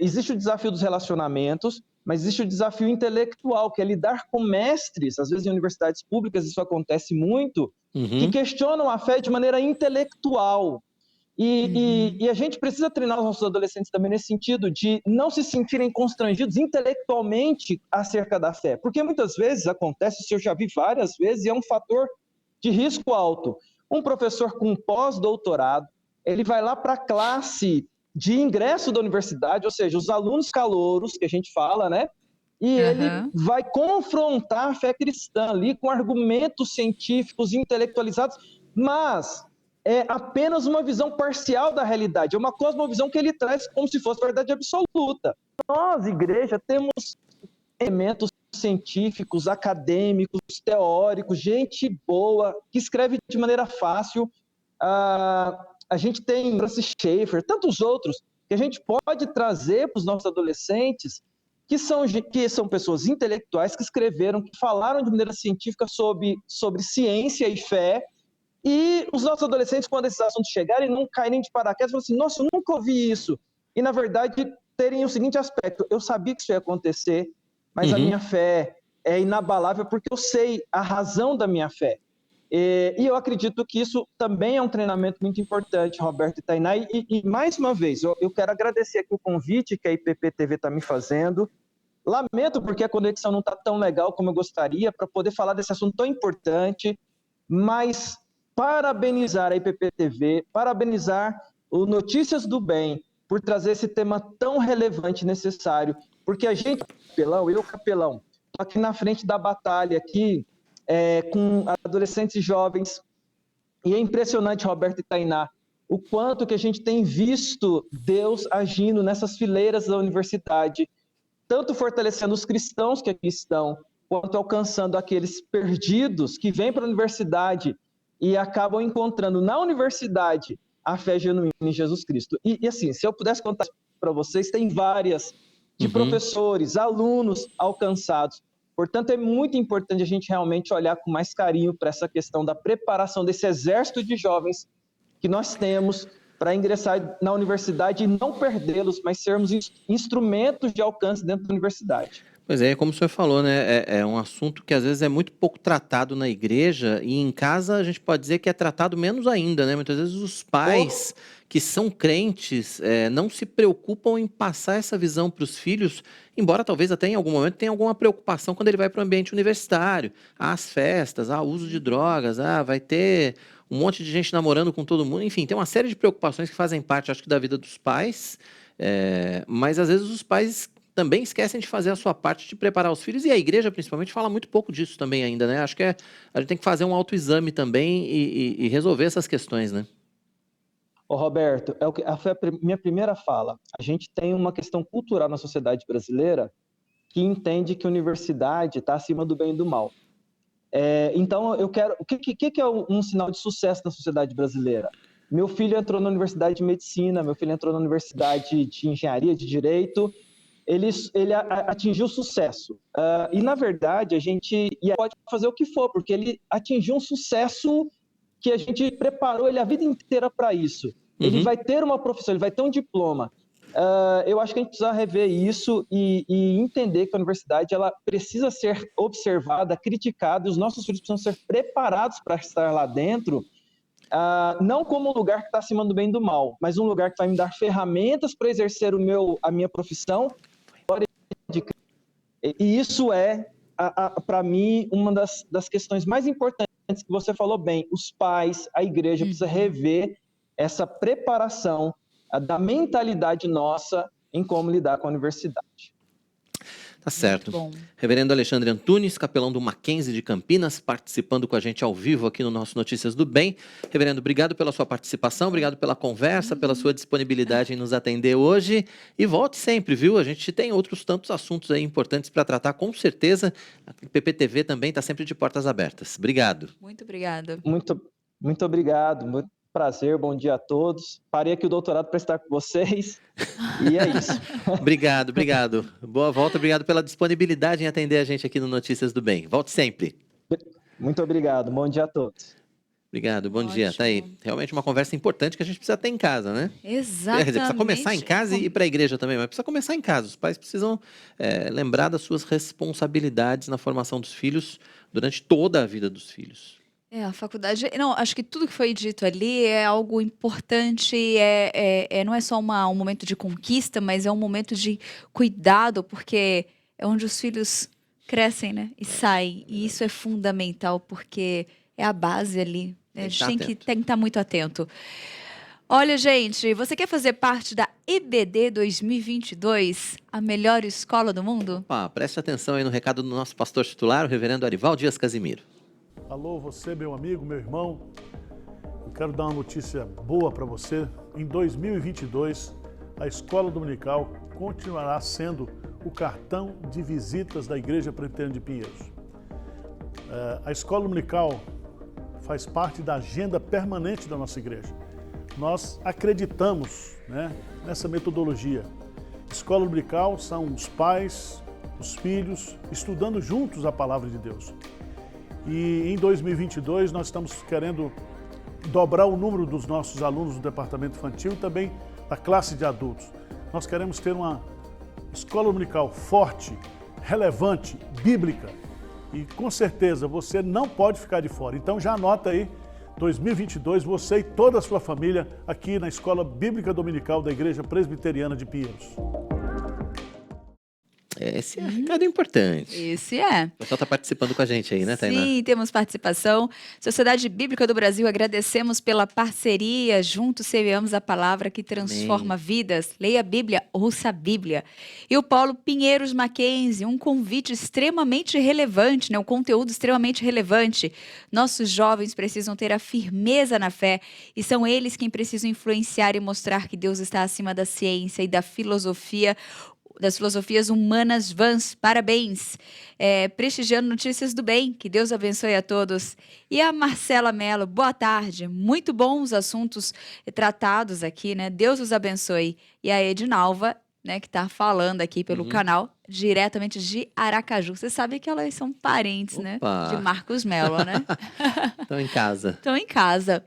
Existe o desafio dos relacionamentos, mas existe o desafio intelectual, que é lidar com mestres, às vezes em universidades públicas isso acontece muito, que questionam a fé de maneira intelectual. E a gente precisa treinar os nossos adolescentes também nesse sentido de não se sentirem constrangidos intelectualmente acerca da fé. Porque muitas vezes acontece, isso eu já vi várias vezes, e é um fator de risco alto. Um professor com pós-doutorado, ele vai lá para a classe de ingresso da universidade, ou seja, os alunos calouros, que a gente fala, né? E ele vai confrontar a fé cristã ali com argumentos científicos intelectualizados, mas é apenas uma visão parcial da realidade, é uma cosmovisão que ele traz como se fosse verdade absoluta. Nós, igreja, temos elementos científicos, acadêmicos, teóricos, gente boa, que escreve de maneira fácil. A gente tem Francis Schaeffer, tantos outros, que a gente pode trazer para os nossos adolescentes, que são pessoas intelectuais que escreveram, que falaram de maneira científica sobre ciência e fé, e os nossos adolescentes, quando esses assuntos chegarem, não caírem de paraquedas, falam assim, nossa, eu nunca ouvi isso. E, na verdade, terem o seguinte aspecto, eu sabia que isso ia acontecer, mas a minha fé é inabalável porque eu sei a razão da minha fé. E eu acredito que isso também é um treinamento muito importante, Roberto e Tainá. E mais uma vez, eu quero agradecer aqui o convite que a IPP-TV está me fazendo. Lamento porque a conexão não está tão legal como eu gostaria para poder falar desse assunto tão importante, mas parabenizar a IPP-TV, parabenizar o Notícias do Bem por trazer esse tema tão relevante e necessário, porque a gente, capelão, estou aqui na frente da batalha, aqui, com adolescentes e jovens, e é impressionante, Roberto e Tainá, o quanto que a gente tem visto Deus agindo nessas fileiras da universidade, tanto fortalecendo os cristãos que aqui estão, quanto alcançando aqueles perdidos que vêm para a universidade e acabam encontrando na universidade a fé genuína em Jesus Cristo. E assim, se eu pudesse contar para vocês, tem várias de professores, alunos alcançados. Portanto, é muito importante a gente realmente olhar com mais carinho para essa questão da preparação desse exército de jovens que nós temos para ingressar na universidade e não perdê-los, mas sermos instrumentos de alcance dentro da universidade. Pois é, como o senhor falou, né? É um assunto que às vezes é muito pouco tratado na igreja e em casa a gente pode dizer que é tratado menos ainda, né? Muitas vezes os pais que são crentes não se preocupam em passar essa visão para os filhos, embora talvez até em algum momento tenha alguma preocupação quando ele vai para o ambiente universitário. As festas, o uso de drogas, vai ter um monte de gente namorando com todo mundo. Enfim, tem uma série de preocupações que fazem parte, acho que, da vida dos pais, mas às vezes os pais também esquecem de fazer a sua parte de preparar os filhos, e a igreja, principalmente, fala muito pouco disso também ainda, né? Acho que a gente tem que fazer um autoexame também e resolver essas questões, né? Ô Roberto, foi a minha primeira fala. A gente tem uma questão cultural na sociedade brasileira que entende que a universidade está acima do bem e do mal. Então, eu quero... O que é um sinal de sucesso na sociedade brasileira? Meu filho entrou na universidade de medicina, meu filho entrou na universidade de engenharia, de direito... Ele atingiu sucesso. E, na verdade, a gente pode fazer o que for, porque ele atingiu um sucesso que a gente preparou ele a vida inteira para isso. Ele vai ter uma profissão, ele vai ter um diploma. Eu acho que a gente precisa rever isso e entender que a universidade ela precisa ser observada, criticada, e os nossos filhos precisam ser preparados para estar lá dentro, não como um lugar que está acima do bem e do mal, mas um lugar que vai me dar ferramentas para exercer a minha profissão. E isso para mim, uma das questões mais importantes que você falou bem. Os pais, a igreja precisa rever essa preparação da mentalidade nossa em como lidar com a universidade. Tá certo. bom. Reverendo Alexandre Antunes, capelão do Mackenzie de Campinas, participando com a gente ao vivo aqui no nosso Notícias do Bem. Reverendo, obrigado pela sua participação, obrigado pela conversa, pela sua disponibilidade em nos atender hoje. E volte sempre, viu? A gente tem outros tantos assuntos aí importantes para tratar, com certeza. A PPTV também está sempre de portas abertas. Obrigado. Muito obrigada. Muito obrigado, muito prazer, bom dia a todos. Parei aqui o doutorado para estar com vocês e é isso. Obrigado, obrigado. Boa volta, obrigado pela disponibilidade em atender a gente aqui no Notícias do Bem. Volte sempre. Muito obrigado, bom dia a todos. Obrigado, bom dia. Tá aí. Realmente uma conversa importante que a gente precisa ter em casa, né? Exatamente. Quer dizer, precisa começar em casa e ir para a igreja também, mas precisa começar em casa. Os pais precisam lembrar das suas responsabilidades na formação dos filhos durante toda a vida dos filhos. A faculdade. Não, acho que tudo que foi dito ali é algo importante. Não é só um momento de conquista, mas é um momento de cuidado, porque é onde os filhos crescem, né? E saem. E isso é fundamental, porque é a base ali. Né? A gente tem que estar muito atento. Olha, gente, você quer fazer parte da EBD 2022, a melhor escola do mundo? Opa, preste atenção aí no recado do nosso pastor titular, o reverendo Arival Dias Casimiro. Alô, você, meu amigo, meu irmão. Eu quero dar uma notícia boa para você. Em 2022, a Escola Dominical continuará sendo o cartão de visitas da Igreja Presbiteriana de Pinheiros. A Escola Dominical faz parte da agenda permanente da nossa igreja. Nós acreditamos, né, nessa metodologia. Escola Dominical são os pais, os filhos, estudando juntos a Palavra de Deus. E em 2022 nós estamos querendo dobrar o número dos nossos alunos do departamento infantil e também da classe de adultos. Nós queremos ter uma escola dominical forte, relevante, bíblica. E com certeza você não pode ficar de fora. Então já anota aí, 2022, você e toda a sua família aqui na Escola Bíblica Dominical da Igreja Presbiteriana de Pinheiros. Esse é um recado importante. Esse é. O pessoal está participando com a gente aí, né, Tainá? Sim, temos participação. Sociedade Bíblica do Brasil, agradecemos pela parceria. Juntos semeamos a palavra que transforma vidas. Leia a Bíblia, ouça a Bíblia. E o Paulo Pinheiros Mackenzie, um convite extremamente relevante, né? Um conteúdo extremamente relevante. Nossos jovens precisam ter a firmeza na fé e são eles quem precisam influenciar e mostrar que Deus está acima da ciência e da filosofia, das filosofias humanas vãs. Parabéns. Prestigiando Notícias do Bem. Que Deus abençoe a todos. E a Marcela Mello, boa tarde. Muito bons assuntos tratados aqui, né? Deus os abençoe. E a Edinalva, né, que está falando aqui pelo canal, diretamente de Aracaju. Você sabe que elas são parentes, né? De Marcos Mello, né? Estão em casa. Estão em casa.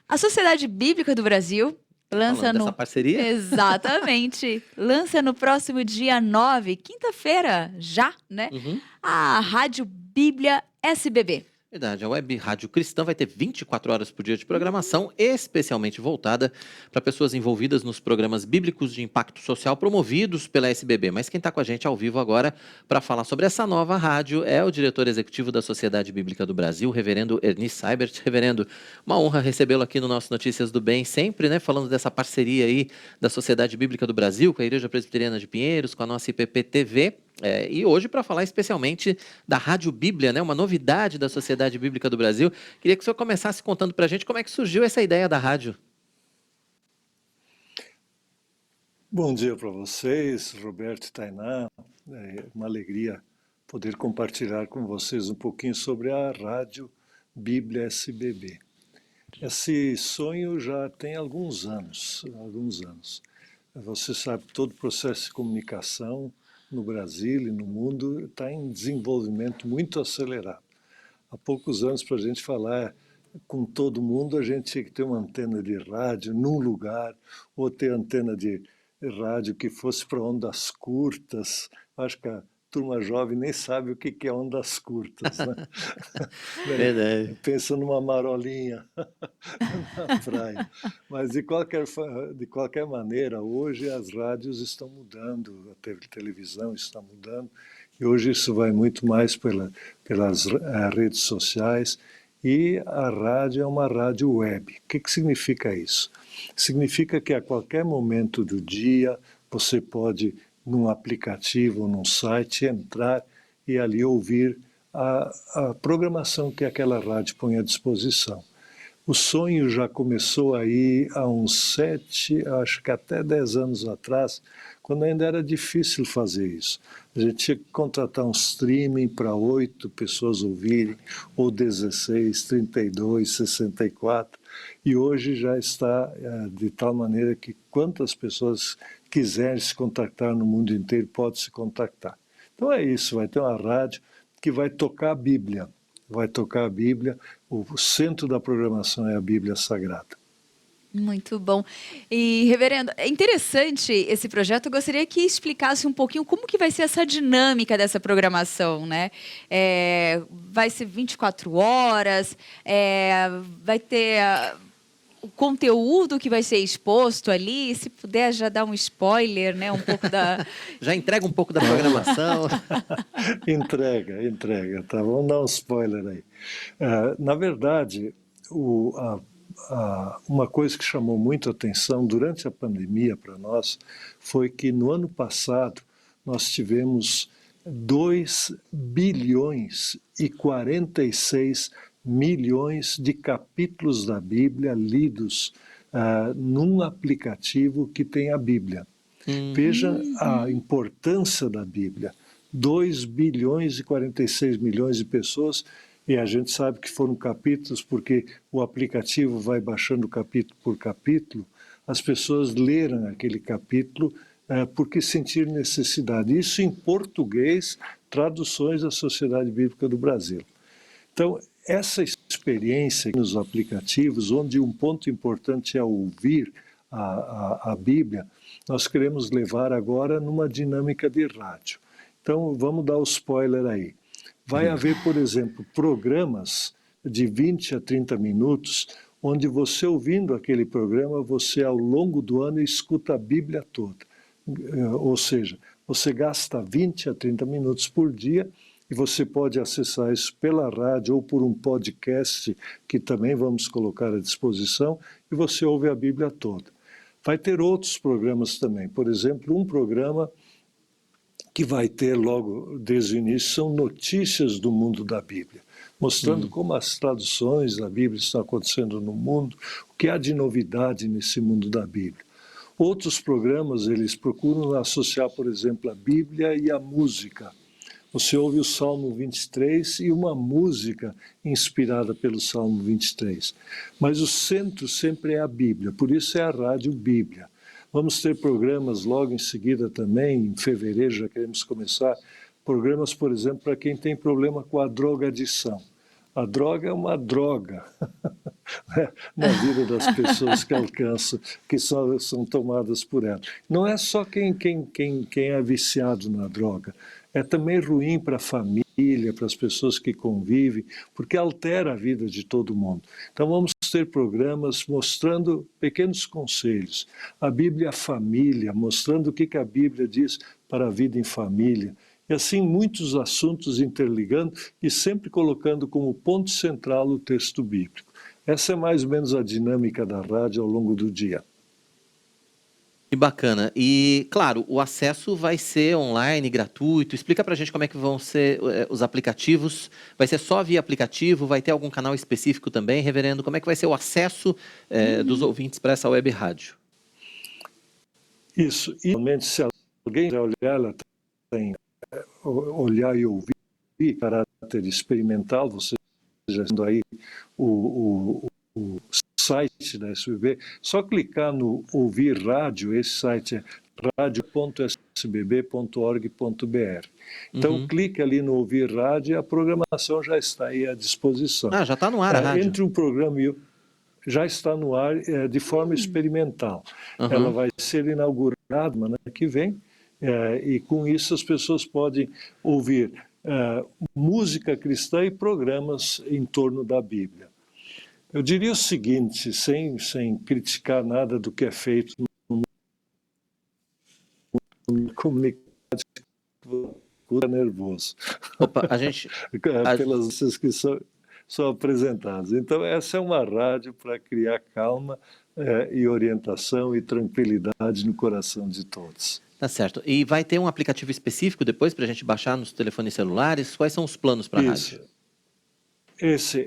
A Sociedade Bíblica do Brasil lança dessa parceria? Exatamente. Lança no próximo dia 9, quinta-feira, já, né? A Rádio Bíblia SBB. Verdade, a Web Rádio Cristã vai ter 24 horas por dia de programação, especialmente voltada para pessoas envolvidas nos programas bíblicos de impacto social promovidos pela SBB. Mas quem está com a gente ao vivo agora para falar sobre essa nova rádio é o diretor executivo da Sociedade Bíblica do Brasil, o reverendo Ernie Seibert. Reverendo, uma honra recebê-lo aqui no nosso Notícias do Bem, sempre, né, falando dessa parceria aí da Sociedade Bíblica do Brasil com a Igreja Presbiteriana de Pinheiros, com a nossa IPP-TV. E hoje para falar especialmente da Rádio Bíblia, né, uma novidade da Sociedade Bíblica do Brasil. Queria que o senhor começasse contando para a gente como é que surgiu essa ideia da rádio. Bom dia para vocês, Roberto e Tainá. É uma alegria poder compartilhar com vocês um pouquinho sobre a Rádio Bíblia SBB. Esse sonho já tem alguns anos. Você sabe, todo o processo de comunicação no Brasil e no mundo está em desenvolvimento muito acelerado. Há poucos anos, para a gente falar com todo mundo, a gente tinha que ter uma antena de rádio num lugar, ou ter antena de rádio que fosse para ondas curtas. Acho que a turma jovem nem sabe o que é ondas curtas, né? Verdade. Pensa numa marolinha na praia. Mas, de qualquer maneira, hoje as rádios estão mudando, a televisão está mudando, e hoje isso vai muito mais pelas redes sociais, e a rádio é uma rádio web. O que significa isso? Significa que a qualquer momento do dia você pode num aplicativo, num site, entrar e ali ouvir a programação que aquela rádio põe à disposição. O sonho já começou aí há uns 7, acho que até 10 anos atrás, quando ainda era difícil fazer isso. A gente tinha que contratar um streaming para 8 pessoas ouvirem, ou 16, 32, 64, e hoje já está de tal maneira que quantas pessoas quiserem se contactar no mundo inteiro, pode se contactar. Então é isso, vai ter uma rádio que vai tocar a Bíblia. Vai tocar a Bíblia, o centro da programação é a Bíblia Sagrada. Muito bom. E, reverendo, é interessante esse projeto. Eu gostaria que explicasse um pouquinho como que vai ser essa dinâmica dessa programação, né? Vai ser 24 horas, vai ter o conteúdo que vai ser exposto ali. Se puder já dar um spoiler, né? Um pouco da... Já entrega um pouco da programação. Entrega, tá? Vamos dar um spoiler aí. Na verdade, uma coisa que chamou muito atenção durante a pandemia para nós foi que no ano passado nós tivemos 2 bilhões e 46 milhões de capítulos da Bíblia lidos num aplicativo que tem a Bíblia. Veja a importância da Bíblia. 2 bilhões e 46 milhões de pessoas, e a gente sabe que foram capítulos porque o aplicativo vai baixando capítulo por capítulo, as pessoas leram aquele capítulo porque sentiram necessidade. Isso em português, traduções da Sociedade Bíblica do Brasil. Então, essa experiência nos aplicativos, onde um ponto importante é ouvir a Bíblia, nós queremos levar agora numa dinâmica de rádio. Então, vamos dar o spoiler aí. Vai haver, por exemplo, programas de 20 a 30 minutos, onde você ouvindo aquele programa, você ao longo do ano escuta a Bíblia toda. Ou seja, você gasta 20 a 30 minutos por dia e você pode acessar isso pela rádio ou por um podcast que também vamos colocar à disposição e você ouve a Bíblia toda. Vai ter outros programas também. Por exemplo, um programa que vai ter logo desde o início são notícias do mundo da Bíblia, mostrando como as traduções da Bíblia estão acontecendo no mundo, o que há de novidade nesse mundo da Bíblia. Outros programas, eles procuram associar, por exemplo, a Bíblia e a música. Você ouve o Salmo 23 e uma música inspirada pelo Salmo 23. Mas o centro sempre é a Bíblia, por isso é a Rádio Bíblia. Vamos ter programas logo em seguida também, em fevereiro já queremos começar, programas, por exemplo, para quem tem problema com a drogadição. A droga é uma droga na vida das pessoas que alcançam, que são tomadas por ela. Não é só quem é viciado na droga, é também ruim para a família, para as pessoas que convivem, porque altera a vida de todo mundo. Então vamos ter programas mostrando pequenos conselhos. A Bíblia é a família, mostrando o que a Bíblia diz para a vida em família. E assim muitos assuntos interligando e sempre colocando como ponto central o texto bíblico. Essa é mais ou menos a dinâmica da rádio ao longo do dia. Que bacana. E, claro, o acesso vai ser online, gratuito. Explica pra gente como é que vão ser os aplicativos. Vai ser só via aplicativo? Vai ter algum canal específico também, reverendo? Como é que vai ser o acesso dos ouvintes para essa web rádio? Isso. E, realmente, se alguém olhar, ela tem olhar e ouvir, caráter experimental, você já tendo aí o site da SBB, só clicar no ouvir rádio, esse site é radio.sbb.org.br. Então clique ali no ouvir rádio e a programação já está aí à disposição. Já está no ar a rádio. Entre um programa e já está no ar de forma experimental. Ela vai ser inaugurada semana que vem, e com isso as pessoas podem ouvir música cristã e programas em torno da Bíblia. Eu diria o seguinte, sem criticar nada do que é feito no comunicado, nervoso. Opa, a gente... pelas notícias que são apresentadas. Então, essa é uma rádio para criar calma e orientação e tranquilidade no coração de todos. Tá certo. E vai ter um aplicativo específico depois para a gente baixar nos telefones celulares? Quais são os planos para a rádio?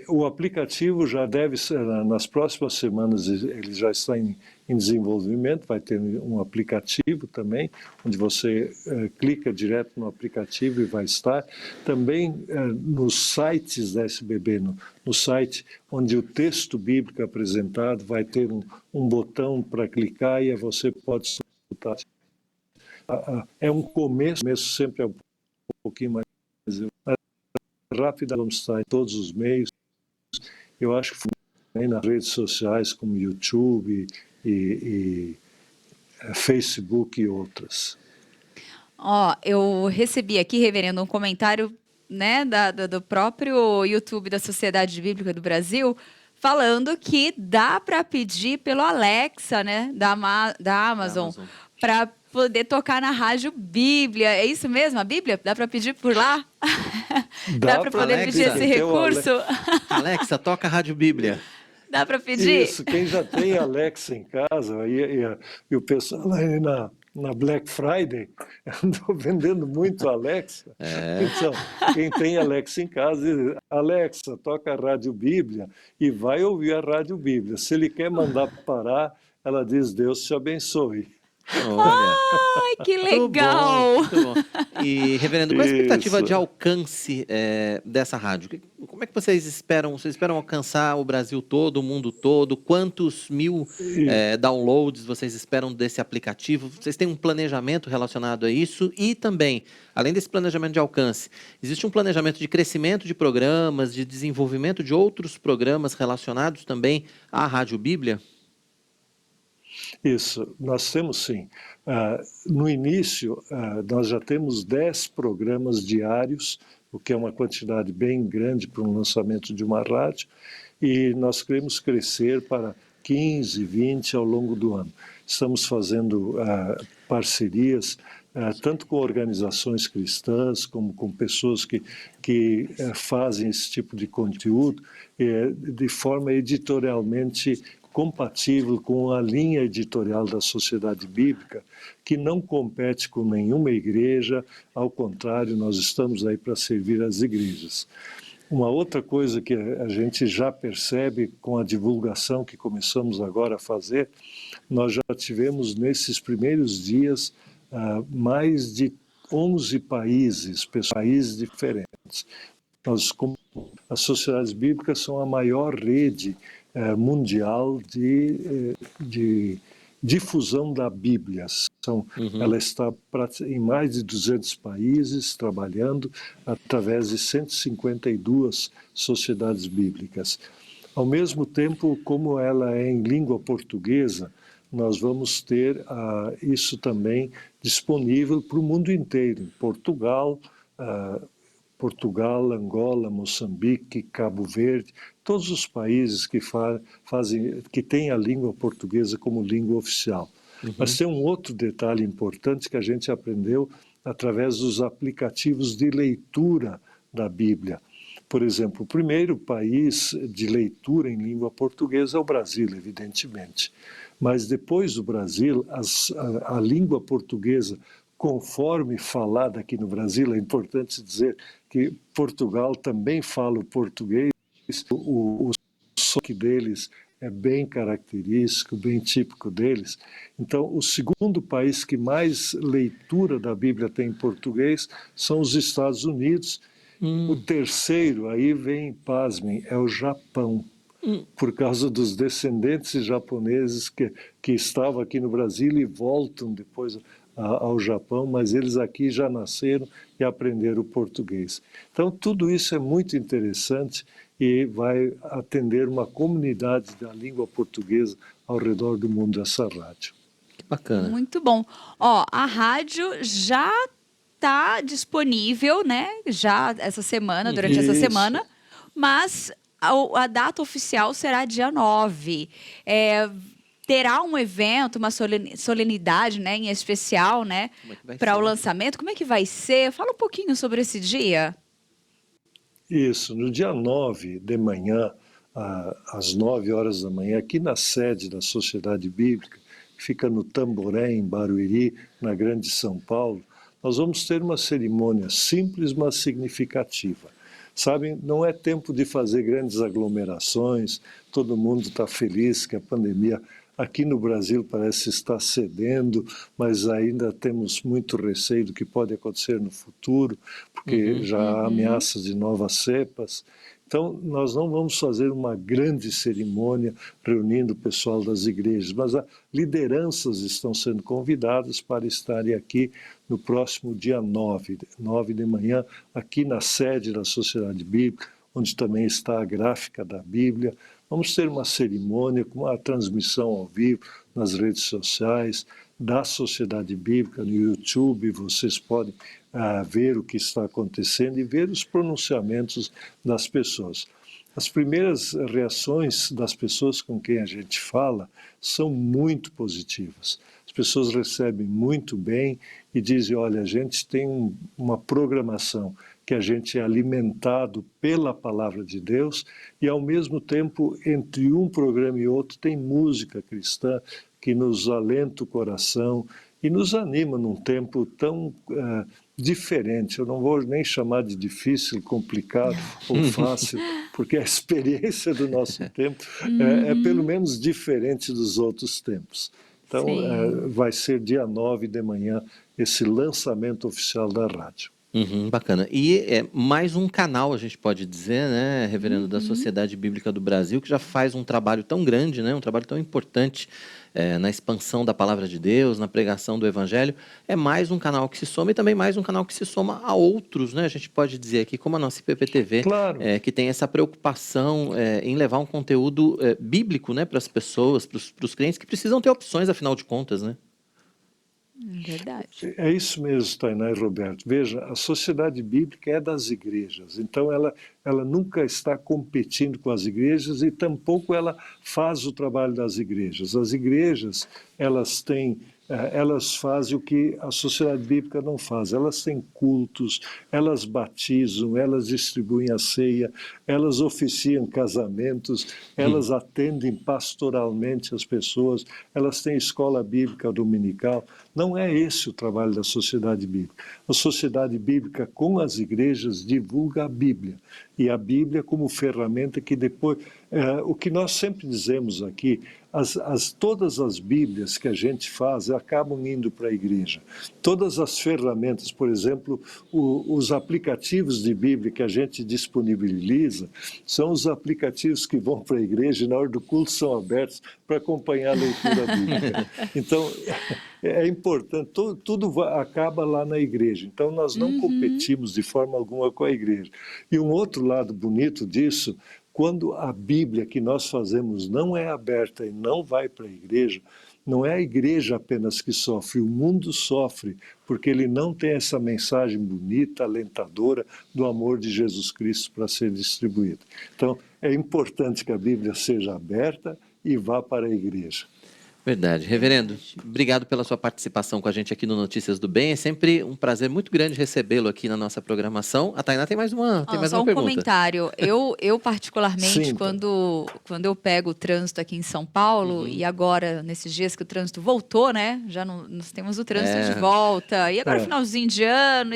O aplicativo já deve ser, nas próximas semanas, ele já está em desenvolvimento, vai ter um aplicativo também, onde você clica direto no aplicativo e vai estar. Também nos sites da SBB, no site onde o texto bíblico apresentado vai ter um botão para clicar e você pode escutar. É um começo sempre é um pouquinho mais rápido, vamos estar em todos os meios. Eu acho que também nas redes sociais como YouTube e Facebook e outras. Eu recebi aqui, reverendo, um comentário, né, do próprio YouTube da Sociedade Bíblica do Brasil, falando que dá para pedir pelo Alexa, né, da Amazon. Para poder tocar na Rádio Bíblia. É isso mesmo? A Bíblia? Dá para pedir por lá? Dá para poder pedir esse recurso? Alexa, toca a Rádio Bíblia. Dá para pedir? Isso, quem já tem Alexa em casa, e o pessoal aí na Black Friday andou vendendo muito Alexa. Então, quem tem Alexa em casa, diz, Alexa, toca a Rádio Bíblia e vai ouvir a Rádio Bíblia. Se ele quer mandar parar, ela diz, Deus te abençoe. Ai, que legal! Muito bom. E, reverendo, qual a expectativa de alcance dessa rádio? Como é que vocês esperam? Vocês esperam alcançar o Brasil todo, o mundo todo? Quantos mil downloads vocês esperam desse aplicativo? Vocês têm um planejamento relacionado a isso? E também, além desse planejamento de alcance, existe um planejamento de crescimento de programas, de desenvolvimento de outros programas relacionados também à Rádio Bíblia? Isso, nós temos sim. No início, nós já temos 10 programas diários, o que é uma quantidade bem grande para um lançamento de uma rádio, e nós queremos crescer para 15, 20 ao longo do ano. Estamos fazendo parcerias, tanto com organizações cristãs, como com pessoas que fazem esse tipo de conteúdo, de forma editorialmente compatível com a linha editorial da Sociedade Bíblica, que não compete com nenhuma igreja, ao contrário, nós estamos aí para servir as igrejas. Uma outra coisa que a gente já percebe com a divulgação que começamos agora a fazer, nós já tivemos nesses primeiros dias mais de 11 países diferentes. As sociedades bíblicas são a maior rede mundial de difusão da Bíblia. Ela está em mais de 200 países, trabalhando através de 152 sociedades bíblicas. Ao mesmo tempo, como ela é em língua portuguesa, nós vamos ter isso também disponível para o mundo inteiro, em Portugal, Angola, Moçambique, Cabo Verde, todos os países que têm a língua portuguesa como língua oficial. Mas tem um outro detalhe importante que a gente aprendeu através dos aplicativos de leitura da Bíblia. Por exemplo, o primeiro país de leitura em língua portuguesa é o Brasil, evidentemente. Mas depois do Brasil, a língua portuguesa, conforme falada aqui no Brasil, é importante dizer que Portugal também fala o português, o sotaque deles é bem característico, bem típico deles. Então, o segundo país que mais leitura da Bíblia tem em português são os Estados Unidos. O terceiro, aí vem, pasmem, é o Japão. Por causa dos descendentes japoneses que estavam aqui no Brasil e voltam depois ao Japão, mas eles aqui já nasceram e aprenderam o português. Então, tudo isso é muito interessante e vai atender uma comunidade da língua portuguesa ao redor do mundo, essa rádio. Que bacana. Muito bom. A rádio já está disponível, né? Já essa semana, durante essa semana, mas a data oficial será dia 9. Terá um evento, uma solenidade, né, em especial, né, para o lançamento. Como é que vai ser? Fala um pouquinho sobre esse dia. Isso, no dia 9 de manhã, às 9 horas da manhã, aqui na sede da Sociedade Bíblica, fica no Tamboré, em Barueri, na Grande São Paulo, nós vamos ter uma cerimônia simples, mas significativa. Sabe, não é tempo de fazer grandes aglomerações, todo mundo está feliz que a pandemia aqui no Brasil parece estar cedendo, mas ainda temos muito receio do que pode acontecer no futuro, porque já há ameaças de novas cepas. Então, nós não vamos fazer uma grande cerimônia reunindo o pessoal das igrejas, mas lideranças estão sendo convidadas para estarem aqui no próximo dia 9 de manhã, aqui na sede da Sociedade Bíblica, onde também está a gráfica da Bíblia. Vamos ter uma cerimônia com uma transmissão ao vivo nas redes sociais da Sociedade Bíblica, no YouTube. Vocês podem ver o que está acontecendo e ver os pronunciamentos das pessoas. As primeiras reações das pessoas com quem a gente fala são muito positivas. As pessoas recebem muito bem e dizem, olha, a gente tem uma programação que a gente é alimentado pela palavra de Deus e, ao mesmo tempo, entre um programa e outro, tem música cristã que nos alenta o coração e nos anima num tempo tão diferente. Eu não vou nem chamar de difícil, complicado ou fácil, porque a experiência do nosso tempo é pelo menos diferente dos outros tempos. Então, vai ser dia 9 de manhã esse lançamento oficial da rádio. Bacana. E é mais um canal, a gente pode dizer, né, reverendo, da Sociedade Bíblica do Brasil, que já faz um trabalho tão grande, né, um trabalho tão importante na expansão da palavra de Deus, na pregação do Evangelho. É mais um canal que se soma e também mais um canal que se soma a outros, né? A gente pode dizer aqui, como a nossa IPPTV, claro, que tem essa preocupação em levar um conteúdo bíblico, né, para as pessoas, para os clientes que precisam ter opções, afinal de contas, né? Verdade. É isso mesmo, Tainá e Roberto. Veja, a Sociedade Bíblica é das igrejas, então ela nunca está competindo com as igrejas e tampouco ela faz o trabalho das igrejas. As igrejas, elas fazem o que a Sociedade Bíblica não faz. Elas têm cultos, elas batizam, elas distribuem a ceia, elas oficiam casamentos, elas atendem pastoralmente as pessoas, elas têm escola bíblica dominical. Não é esse o trabalho da Sociedade Bíblica. A Sociedade Bíblica, com as igrejas, divulga a Bíblia. E a Bíblia como ferramenta que depois... o que nós sempre dizemos aqui, todas as Bíblias que a gente faz acabam indo para a igreja. Todas as ferramentas, por exemplo, os aplicativos de Bíblia que a gente disponibiliza, são os aplicativos que vão para a igreja e na hora do culto são abertos para acompanhar a leitura bíblica. Então, é importante, tudo acaba lá na igreja. Então, nós não competimos de forma alguma com a igreja. E um outro lado bonito disso, quando a Bíblia que nós fazemos não é aberta e não vai para a igreja, não é a igreja apenas que sofre, o mundo sofre, porque ele não tem essa mensagem bonita, alentadora do amor de Jesus Cristo para ser distribuída. Então, é importante que a Bíblia seja aberta e vá para a igreja. Verdade. Reverendo, obrigado pela sua participação com a gente aqui no Notícias do Bem. É sempre um prazer muito grande recebê-lo aqui na nossa programação. A Tainá tem mais uma, só um pergunta. Comentário. Eu particularmente, quando eu pego o trânsito aqui em São Paulo, e agora, nesses dias que o trânsito voltou, né? Já nós temos o trânsito de volta. E agora, finalzinho de ano,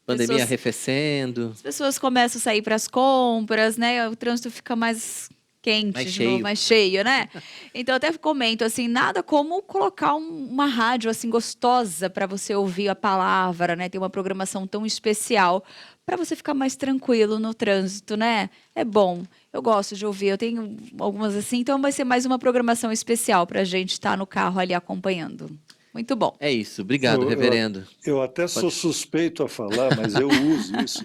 pandemia arrefecendo. As pessoas começam a sair para as compras, né? O trânsito fica mais quente, mais cheio, né? Então, eu até comento, assim, nada como colocar uma rádio, assim, gostosa para você ouvir a palavra, né? Tem uma programação tão especial para você ficar mais tranquilo no trânsito, né? É bom. Eu gosto de ouvir, eu tenho algumas assim, então vai ser mais uma programação especial para a gente estar no carro ali acompanhando. Muito bom. É isso. Obrigado, reverendo. Eu até sou suspeito a falar, mas eu uso isso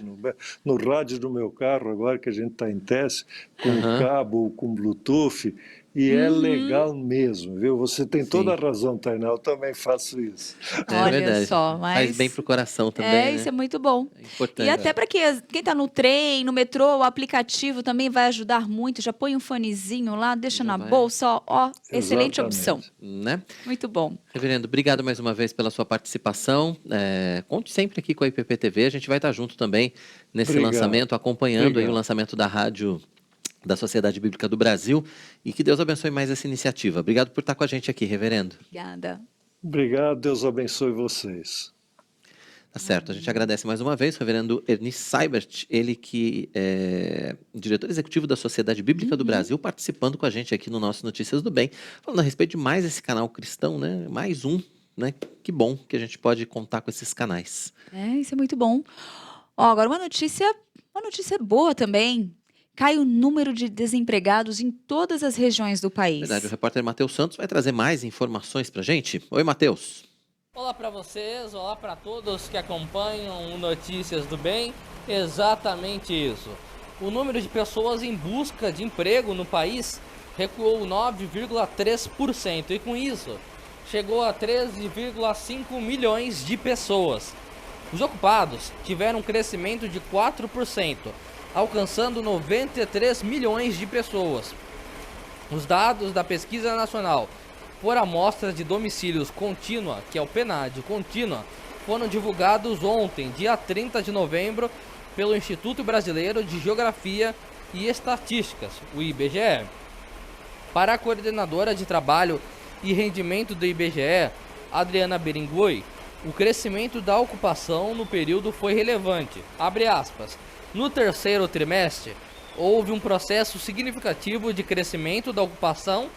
no rádio do meu carro, agora que a gente está em teste, com cabo ou com Bluetooth, e é legal mesmo, viu? Você tem toda a razão, Tainá, eu também faço isso. Olha verdade. só, mas... Faz bem pro coração também, né? Isso é muito bom. É importante. E até para quem está no trem, no metrô, o aplicativo também vai ajudar muito. Já põe um fonezinho lá, deixa na bolsa, ó, excelente opção. Né? Muito bom. Reverendo, obrigado mais uma vez pela sua participação. Conte sempre aqui com a IPPTV, a gente vai estar junto também nesse lançamento, acompanhando aí o lançamento da rádio da Sociedade Bíblica do Brasil, e que Deus abençoe mais essa iniciativa. Obrigado por estar com a gente aqui, reverendo. Obrigada. Obrigado, Deus abençoe vocês. Tá certo, a gente agradece mais uma vez o reverendo Ernie Seibert, ele que é diretor executivo da Sociedade Bíblica do Brasil, participando com a gente aqui no nosso Notícias do Bem, falando a respeito de mais esse canal cristão, né? Mais um, né? Que bom que a gente pode contar com esses canais. Isso é muito bom. Ó, agora uma notícia boa também. Cai o número de desempregados em todas as regiões do país. Verdade, o repórter Matheus Santos vai trazer mais informações pra gente. Oi, Matheus. Olá para vocês, olá para todos que acompanham o Notícias do Bem. Exatamente isso. O número de pessoas em busca de emprego no país recuou 9,3% e com isso chegou a 13,5 milhões de pessoas. Os ocupados tiveram um crescimento de 4%, alcançando 93 milhões de pessoas. Os dados da Pesquisa Nacional por Amostra de Domicílios Contínua, que é o PNAD Contínua, foram divulgados ontem, dia 30 de novembro, pelo Instituto Brasileiro de Geografia e Estatísticas, o IBGE. Para a coordenadora de trabalho e rendimento do IBGE, Adriana Berengui, o crescimento da ocupação no período foi relevante. Abre aspas. No terceiro trimestre, houve um processo significativo de crescimento da ocupação,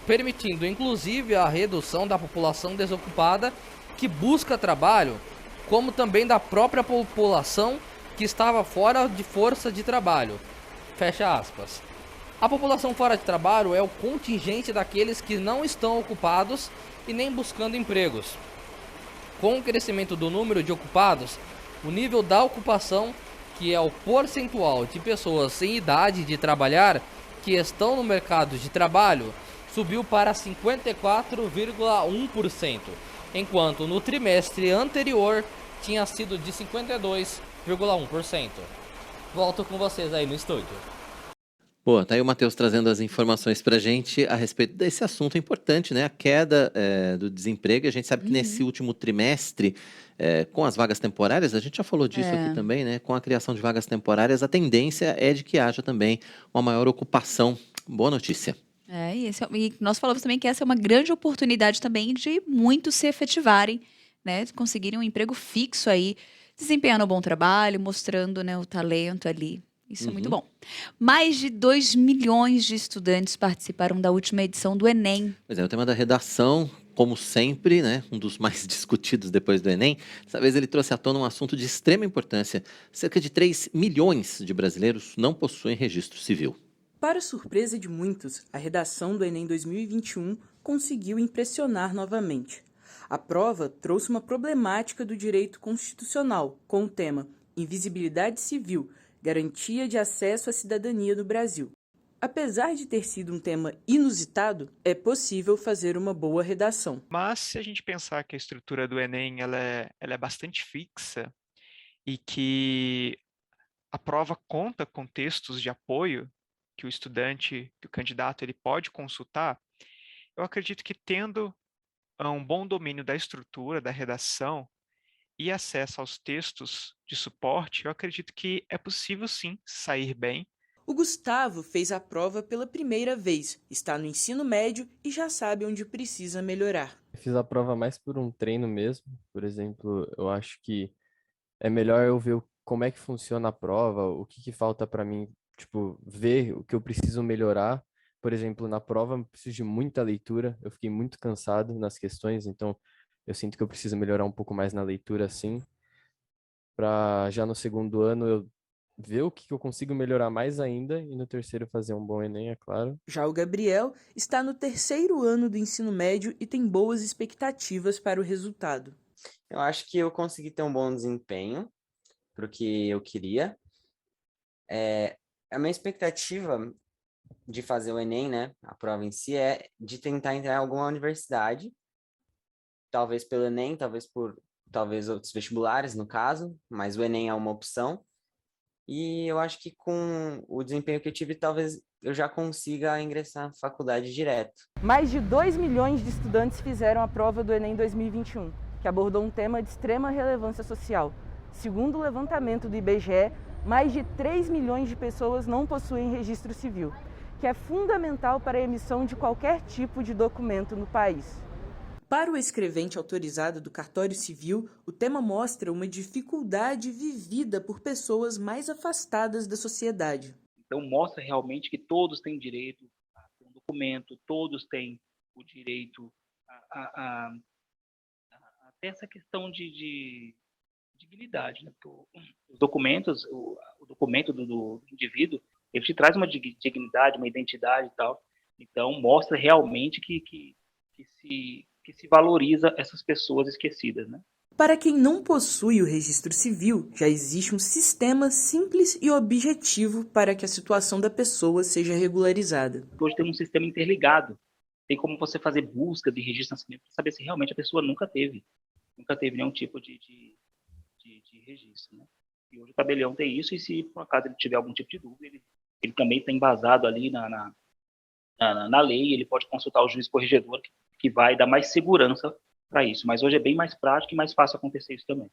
permitindo inclusive a redução da população desocupada que busca trabalho, como também da própria população que estava fora de força de trabalho. Fecha aspas. A população fora de trabalho é o contingente daqueles que não estão ocupados e nem buscando empregos. Com o crescimento do número de ocupados, o nível da ocupação, que é o percentual de pessoas sem idade de trabalhar que estão no mercado de trabalho, subiu para 54,1%, enquanto no trimestre anterior tinha sido de 52,1%. Volto com vocês aí no estúdio. Boa, tá aí o Matheus trazendo as informações pra gente a respeito desse assunto importante, né? A queda do desemprego. A gente sabe que nesse último trimestre, com as vagas temporárias, a gente já falou disso aqui também, né? Com a criação de vagas temporárias, a tendência é de que haja também uma maior ocupação. Boa notícia. E nós falamos também que essa é uma grande oportunidade também de muitos se efetivarem, né? Conseguirem um emprego fixo aí, desempenhando um bom trabalho, mostrando, né, o talento ali. Isso é muito bom. Mais de 2 milhões de estudantes participaram da última edição do Enem. Pois é, o tema da redação, como sempre, né, um dos mais discutidos depois do Enem, dessa vez ele trouxe à tona um assunto de extrema importância. Cerca de 3 milhões de brasileiros não possuem registro civil. Para surpresa de muitos, a redação do Enem 2021 conseguiu impressionar novamente. A prova trouxe uma problemática do direito constitucional, com o tema Invisibilidade Civil, Garantia de Acesso à Cidadania do Brasil. Apesar de ter sido um tema inusitado, é possível fazer uma boa redação. Mas se a gente pensar que a estrutura do Enem ela é bastante fixa e que a prova conta com textos de apoio que o estudante, que o candidato, ele pode consultar, eu acredito que tendo um bom domínio da estrutura, da redação e acesso aos textos de suporte, eu acredito que é possível sim sair bem. O Gustavo fez a prova pela primeira vez, está no ensino médio e já sabe onde precisa melhorar. Eu fiz a prova mais por um treino mesmo. Por exemplo, eu acho que é melhor eu ver como é que funciona a prova, o que falta para mim, tipo, ver o que eu preciso melhorar. Por exemplo, na prova eu preciso de muita leitura, eu fiquei muito cansado nas questões, então eu sinto que eu preciso melhorar um pouco mais na leitura, sim, para já no segundo ano eu ver o que eu consigo melhorar mais ainda e no terceiro fazer um bom Enem, é claro. Já o Gabriel está no terceiro ano do ensino médio e tem boas expectativas para o resultado. Eu acho que eu consegui ter um bom desempenho para o que eu queria. A minha expectativa de fazer o Enem, né, a prova em si, é de tentar entrar em alguma universidade, talvez pelo Enem, talvez outros vestibulares, no caso, mas o Enem é uma opção. E eu acho que com o desempenho que eu tive, talvez eu já consiga ingressar na faculdade direto. Mais de 2 milhões de estudantes fizeram a prova do Enem 2021, que abordou um tema de extrema relevância social. Segundo o levantamento do IBGE, mais de 3 milhões de pessoas não possuem registro civil, que é fundamental para a emissão de qualquer tipo de documento no país. Para o escrevente autorizado do cartório civil, o tema mostra uma dificuldade vivida por pessoas mais afastadas da sociedade. Então mostra realmente que todos têm direito a ter um documento, todos têm o direito a ter essa questão de dignidade, né? Os documentos, o documento do indivíduo, ele te traz uma dignidade, uma identidade e tal. Então mostra realmente que se valoriza essas pessoas esquecidas, né? Para quem não possui o registro civil, já existe um sistema simples e objetivo para que a situação da pessoa seja regularizada. Hoje tem um sistema interligado. Tem como você fazer busca de registro de nascimento para saber se realmente a pessoa nunca teve nenhum tipo de registro, né? E hoje o tabelião tem isso, e se por acaso ele tiver algum tipo de dúvida, ele também está embasado ali na lei, ele pode consultar o juiz corregedor, que vai dar mais segurança para isso. Mas hoje é bem mais prático e mais fácil acontecer isso também.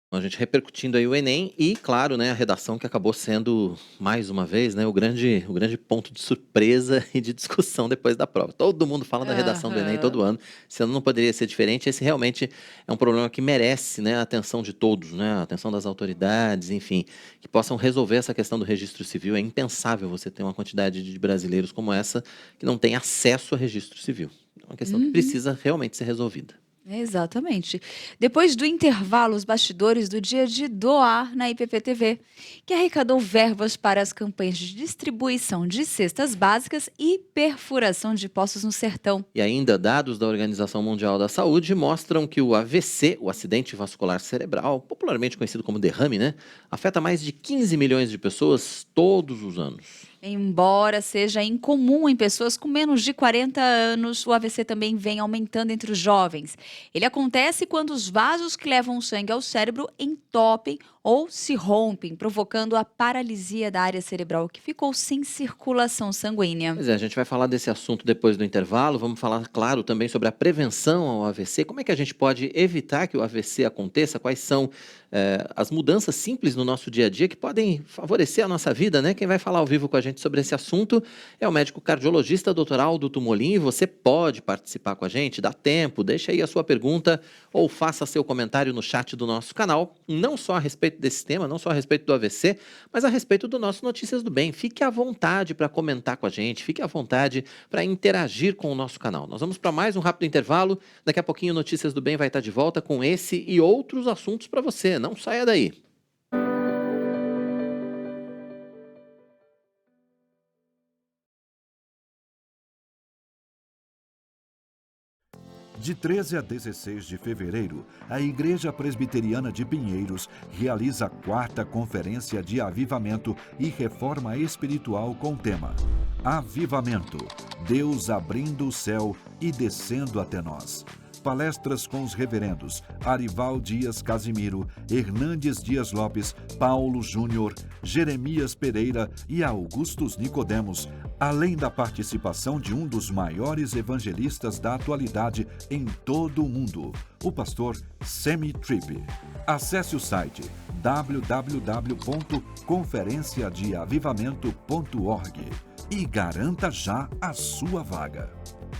A gente repercutindo aí o Enem e, claro, né, a redação que acabou sendo, mais uma vez, né, o grande ponto de surpresa e de discussão depois da prova. Todo mundo fala da redação do Enem todo ano, esse ano não poderia ser diferente. Esse realmente é um problema que merece, né, a atenção de todos, né, a atenção das autoridades, enfim, que possam resolver essa questão do registro civil. É impensável você ter uma quantidade de brasileiros como essa que não tem acesso a registro civil. É uma questão que precisa realmente ser resolvida. Exatamente. Depois do intervalo, os bastidores do dia de doar na IPP-TV, que arrecadou verbas para as campanhas de distribuição de cestas básicas e perfuração de poços no sertão. E ainda, dados da Organização Mundial da Saúde mostram que o AVC, o acidente vascular cerebral, popularmente conhecido como derrame, né, afeta mais de 15 milhões de pessoas todos os anos. Embora seja incomum em pessoas com menos de 40 anos, o AVC também vem aumentando entre os jovens. Ele acontece quando os vasos que levam o sangue ao cérebro entopem ou se rompem, provocando a paralisia da área cerebral que ficou sem circulação sanguínea. Pois é, a gente vai falar desse assunto depois do intervalo. Vamos falar, claro, também sobre a prevenção ao AVC. Como é que a gente pode evitar que o AVC aconteça? Quais são as mudanças simples no nosso dia a dia que podem favorecer a nossa vida, né? Quem vai falar ao vivo com a gente sobre esse assunto é o médico cardiologista Dr. Aldo Tumolin. E você pode participar com a gente, dá tempo, deixa aí a sua pergunta ou faça seu comentário no chat do nosso canal, não só a respeito desse tema, não só a respeito do AVC, mas a respeito do nosso Notícias do Bem. Fique à vontade para comentar com a gente, fique à vontade para interagir com o nosso canal. Nós vamos para mais um rápido intervalo. Daqui a pouquinho o Notícias do Bem vai estar de volta com esse e outros assuntos para você. Não saia daí. De 13 a 16 de fevereiro, a Igreja Presbiteriana de Pinheiros realiza a 4ª Conferência de Avivamento e Reforma Espiritual com o tema Avivamento, Deus abrindo o céu e descendo até nós. Palestras com os reverendos Arival Dias Casimiro, Hernandes Dias Lopes, Paulo Júnior, Jeremias Pereira e Augustus Nicodemos, além da participação de um dos maiores evangelistas da atualidade em todo o mundo, o pastor Semi Tripp. Acesse o site www.conferenciadeavivamento.org e garanta já a sua vaga.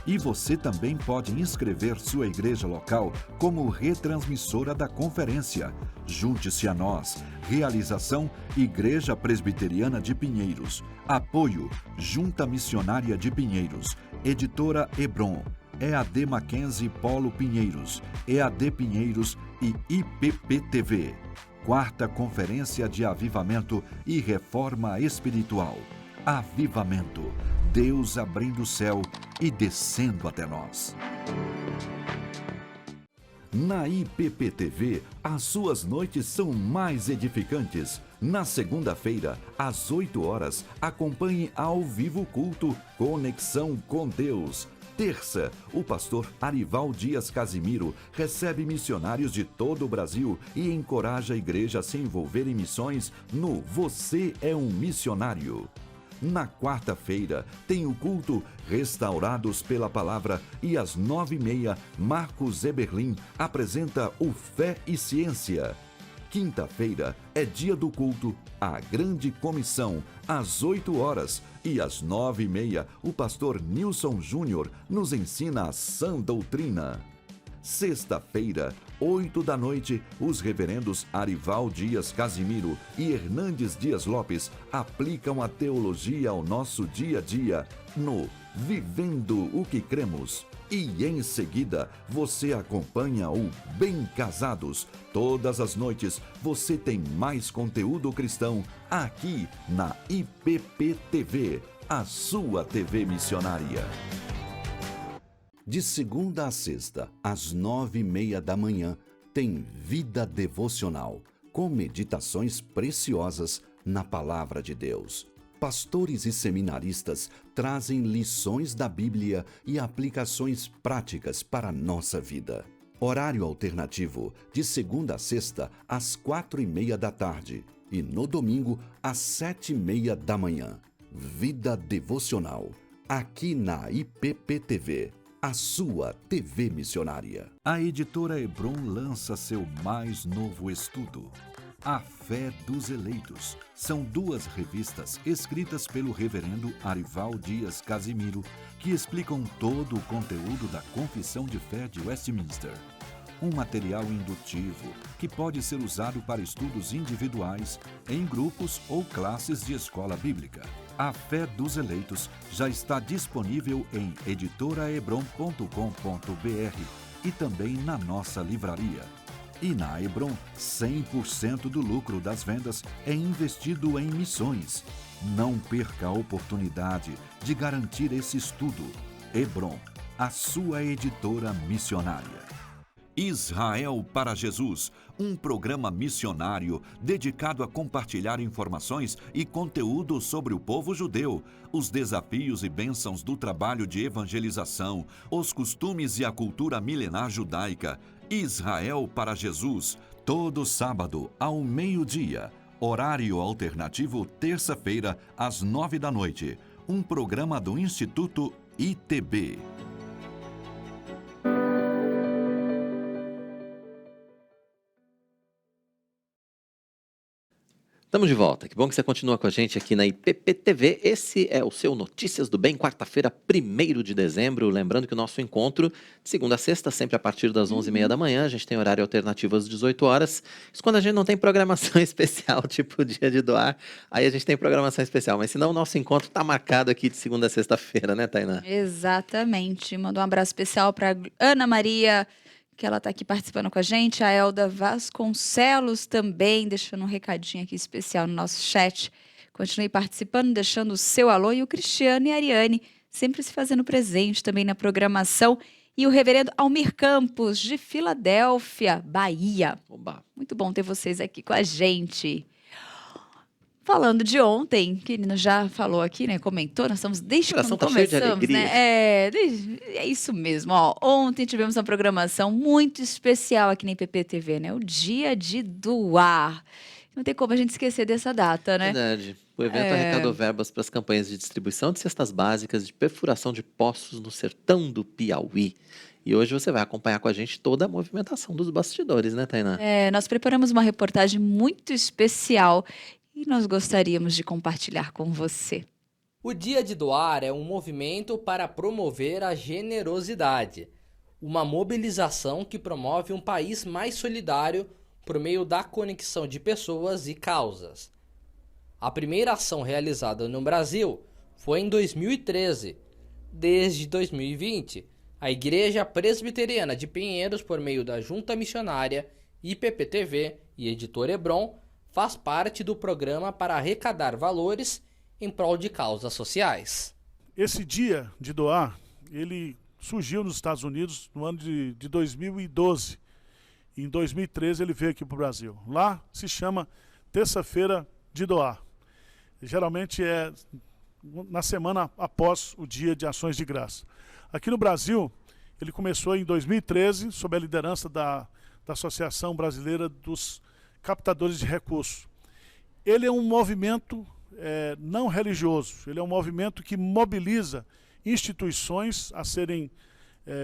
E você também pode inscrever sua igreja local como retransmissora da conferência. Junte-se a nós. Realização Igreja Presbiteriana de Pinheiros. Apoio Junta Missionária de Pinheiros. Editora Hebron. EAD Mackenzie Polo Pinheiros. EAD Pinheiros e IPP-TV. 4ª Conferência de Avivamento e Reforma Espiritual. Avivamento. Deus abrindo o céu e descendo até nós. Na IPP-TV, as suas noites são mais edificantes. Na segunda-feira, às 8 horas, acompanhe ao vivo o culto Conexão com Deus. Terça, o pastor Arival Dias Casimiro recebe missionários de todo o Brasil e encoraja a igreja a se envolver em missões no Você é um Missionário. Na quarta-feira, tem o culto Restaurados pela Palavra e às 9h30, Marcos Eberlin apresenta o Fé e Ciência. Quinta-feira é dia do culto, a grande comissão, às 8 horas. E às 9h30, o pastor Nilson Júnior nos ensina a sã doutrina. Sexta-feira, 8 da noite, os reverendos Arival Dias Casimiro e Hernandes Dias Lopes aplicam a teologia ao nosso dia a dia no Vivendo o que Cremos. E em seguida, você acompanha o Bem Casados. Todas as noites, você tem mais conteúdo cristão aqui na IPP-TV, a sua TV missionária. De segunda a sexta, às 9h30 da manhã, tem Vida Devocional, com meditações preciosas na Palavra de Deus. Pastores e seminaristas trazem lições da Bíblia e aplicações práticas para a nossa vida. Horário alternativo, de segunda a sexta, às 4h30 da tarde e no domingo, às 7h30 da manhã. Vida Devocional, aqui na IPP-TV, a sua TV missionária. A editora Hebron lança seu mais novo estudo, A Fé dos Eleitos. São 2 revistas escritas pelo reverendo Arival Dias Casimiro, que explicam todo o conteúdo da Confissão de Fé de Westminster. Um material indutivo que pode ser usado para estudos individuais, em grupos ou classes de escola bíblica. A Fé dos Eleitos já está disponível em editoraebron.com.br e também na nossa livraria. E na Hebron, 100% do lucro das vendas é investido em missões. Não perca a oportunidade de garantir esse estudo. Hebron, a sua editora missionária. Israel para Jesus, um programa missionário dedicado a compartilhar informações e conteúdo sobre o povo judeu, os desafios e bênçãos do trabalho de evangelização, os costumes e a cultura milenar judaica. Israel para Jesus, todo sábado ao meio-dia. Horário alternativo, terça-feira, às 9 da noite. Um programa do Instituto ITB. Estamos de volta. Que bom que você continua com a gente aqui na IPP-TV. Esse é o seu Notícias do Bem, quarta-feira, 1º de dezembro. Lembrando que o nosso encontro, de segunda a sexta, sempre a partir das 11h30 da manhã. A gente tem horário alternativo às 18 horas. Isso quando a gente não tem programação especial, tipo dia de doar. Aí a gente tem programação especial. Mas senão o nosso encontro está marcado aqui de segunda a sexta-feira, né, Tainá? Exatamente. Mando um abraço especial para Ana Maria, que ela está aqui participando com a gente, a Elda Vasconcelos também, deixando um recadinho aqui especial no nosso chat. Continue participando, deixando o seu alô, e o Cristiano e a Ariane sempre se fazendo presente também na programação. E o reverendo Almir Campos, de Filadélfia, Bahia. Oba. Muito bom ter vocês aqui com a gente. Falando de ontem, que ele já falou aqui, né? Comentou, nós estamos desde quando começamos, né? É isso mesmo, ó. Ontem tivemos uma programação muito especial aqui na IPP-TV, né? O Dia de Doar. Não tem como a gente esquecer dessa data, né? Verdade. O evento arrecadou verbas para as campanhas de distribuição de cestas básicas de perfuração de poços no sertão do Piauí. E hoje você vai acompanhar com a gente toda a movimentação dos bastidores, né, Tainá? Nós preparamos uma reportagem muito especial e nós gostaríamos de compartilhar com você. O Dia de Doar é um movimento para promover a generosidade, uma mobilização que promove um país mais solidário por meio da conexão de pessoas e causas. A primeira ação realizada no Brasil foi em 2013. Desde 2020, a Igreja Presbiteriana de Pinheiros, por meio da Junta Missionária, IPP-TV e Editora Hebron, faz parte do programa para arrecadar valores em prol de causas sociais. Esse dia de doar, ele surgiu nos Estados Unidos no ano de 2012. E em 2013 ele veio aqui para o Brasil. Lá se chama Terça-feira de Doar. Geralmente é na semana após o Dia de Ações de Graça. Aqui no Brasil, ele começou em 2013, sob a liderança da Associação Brasileira dos Captadores de Recursos. Ele é um movimento não religioso, ele é um movimento que mobiliza instituições a serem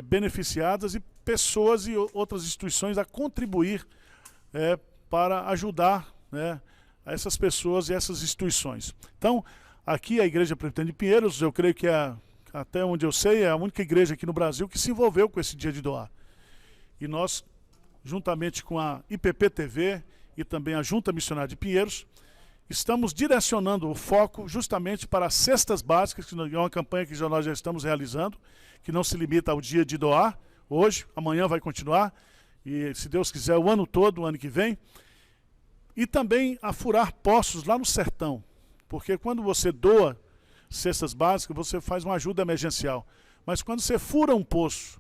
beneficiadas e pessoas e outras instituições a contribuir para ajudar, né, a essas pessoas e essas instituições. Então, aqui a Igreja Presbiteriana de Pinheiros, eu creio que até onde eu sei, é a única igreja aqui no Brasil que se envolveu com esse Dia de Doar. E nós, juntamente com a IPP-TV e também a Junta Missionária de Pinheiros, estamos direcionando o foco justamente para as cestas básicas, que é uma campanha que nós já estamos realizando, que não se limita ao Dia de Doar, hoje, amanhã vai continuar, e se Deus quiser, o ano todo, o ano que vem. E também a furar poços lá no sertão, porque quando você doa cestas básicas, você faz uma ajuda emergencial. Mas quando você fura um poço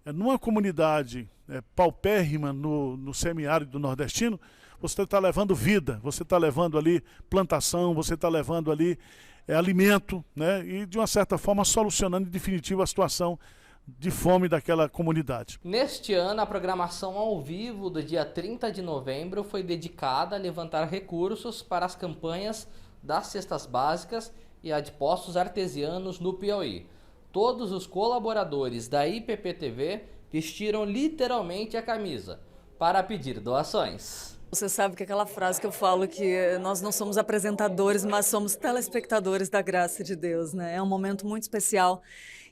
numa comunidade paupérrima no semiárido nordestino, você está levando vida, você está levando ali plantação, você está levando ali alimento, né? E de uma certa forma solucionando em definitivo a situação de fome daquela comunidade. Neste ano, a programação ao vivo do dia 30 de novembro foi dedicada a levantar recursos para as campanhas das cestas básicas e a de postos artesianos no Piauí. Todos os colaboradores da IPP-TV vestiram literalmente a camisa para pedir doações. Você sabe que aquela frase que eu falo que nós não somos apresentadores, mas somos telespectadores da graça de Deus, né? É um momento muito especial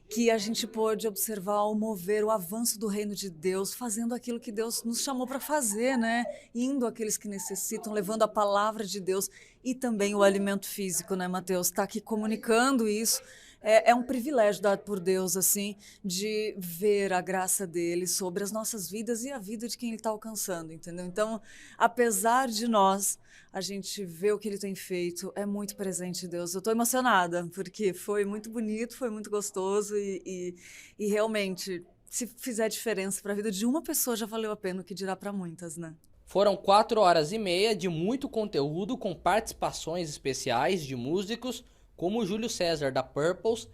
que a gente pôde observar o mover, o avanço do reino de Deus, fazendo aquilo que Deus nos chamou para fazer, né? Indo àqueles que necessitam, levando a palavra de Deus e também o alimento físico, né, Mateus? Está aqui comunicando isso. É um privilégio dado por Deus, assim, de ver a graça dele sobre as nossas vidas e a vida de quem ele está alcançando, entendeu? Então, apesar de nós, a gente vê o que ele tem feito, é muito presente Deus. Eu estou emocionada, porque foi muito bonito, foi muito gostoso e realmente, se fizer diferença para a vida de uma pessoa, já valeu a pena, o que dirá para muitas, né? Foram 4h30 de muito conteúdo com participações especiais de músicos como Júlio César da Purples,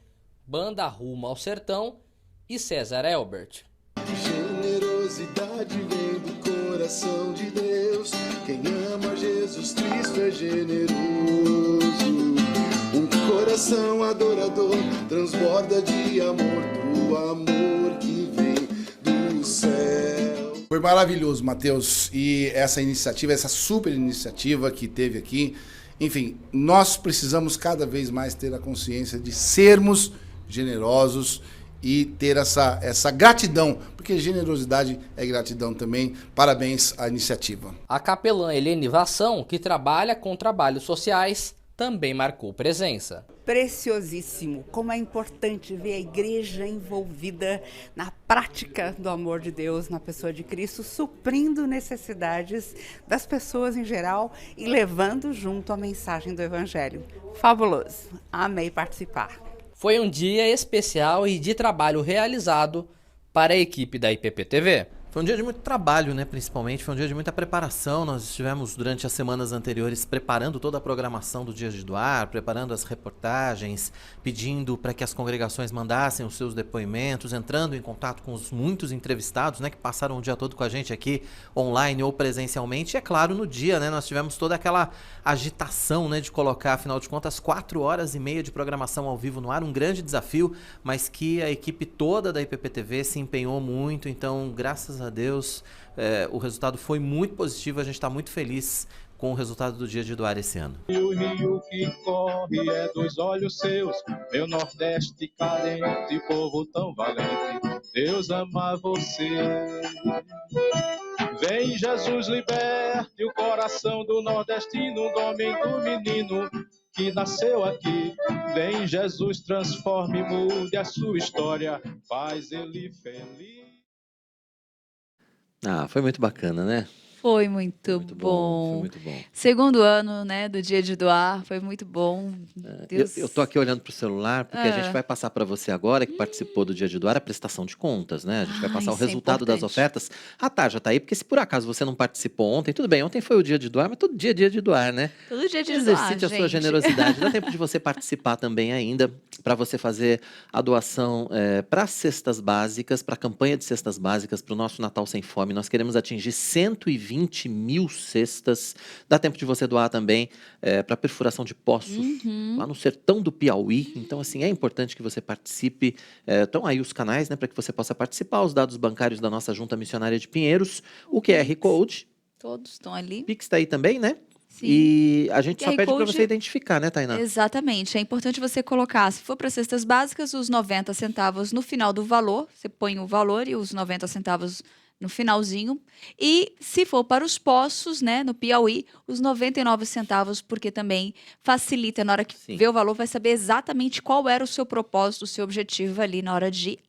Banda Rumo ao Sertão e César Elbert. Generosidade vem do coração de Deus. Quem ama Jesus Cristo é generoso. Um coração adorador transborda de amor, do amor que vem do céu. Foi maravilhoso, Mateus, e essa iniciativa, essa super iniciativa que teve aqui. Enfim, nós precisamos cada vez mais ter a consciência de sermos generosos e ter essa gratidão, porque generosidade é gratidão também. Parabéns à iniciativa. A capelã Helene Vassão, que trabalha com trabalhos sociais, também marcou presença. Preciosíssimo, como é importante ver a igreja envolvida na prática do amor de Deus, na pessoa de Cristo, suprindo necessidades das pessoas em geral e levando junto a mensagem do Evangelho. Fabuloso, amei participar. Foi um dia especial e de trabalho realizado para a equipe da IPP-TV. Foi um dia de muito trabalho, né, principalmente, foi um dia de muita preparação. Nós estivemos durante as semanas anteriores preparando toda a programação do Dia de Doar, preparando as reportagens, pedindo para que as congregações mandassem os seus depoimentos, entrando em contato com os muitos entrevistados, né, que passaram o dia todo com a gente aqui, online ou presencialmente. E é claro, no dia, né, nós tivemos toda aquela agitação, né, de colocar, afinal de contas, 4h30 de programação ao vivo no ar, um grande desafio, mas que a equipe toda da IPP-TV se empenhou muito. Então, graças a Deus, o resultado foi muito positivo. A gente está muito feliz com o resultado do Dia de Doar esse ano. E o rio que corre é dos olhos seus, meu Nordeste carente, povo tão valente, Deus ama você. Vem Jesus, liberte o coração do nordestino, do homem, do menino que nasceu aqui. Vem Jesus, transforme, mude a sua história, faz ele feliz. Ah, foi muito bacana, né? Foi muito bom. Foi muito bom. Segundo ano, né, do Dia de Doar, foi muito bom. Eu tô aqui olhando pro celular, porque a gente vai passar para você agora, que participou do Dia de Doar, a prestação de contas, né? A gente vai passar o isso é resultado das importante. ofertas. A Tarja tá aí, porque se por acaso você não participou ontem, tudo bem, ontem foi o Dia de Doar, mas todo dia é Dia de Doar, né? Todo dia de doar, Exercite a sua gente. generosidade. Dá tempo de você participar também ainda, para você fazer a doação para cestas básicas, para a campanha de cestas básicas, para o nosso Natal Sem Fome. Nós queremos atingir 120 mil cestas. Dá tempo de você doar também para perfuração de poços lá no sertão do Piauí. Então, assim, é importante que você participe. Estão aí os canais, né, para que você possa participar. Os dados bancários da nossa Junta Missionária de Pinheiros, o QR Code Todos estão ali. Pix está aí também, né? Sim. E a gente só QR pede para Code- você identificar, né, Tainá? Exatamente. É importante você colocar, se for para cestas básicas, os 90 centavos no final do valor. Você põe o valor e os 90 centavos no finalzinho. E se for para os poços, né, no Piauí, os 99 centavos, porque também facilita. Na hora que vê o valor, vai saber exatamente qual era o seu propósito, o seu objetivo ali na hora de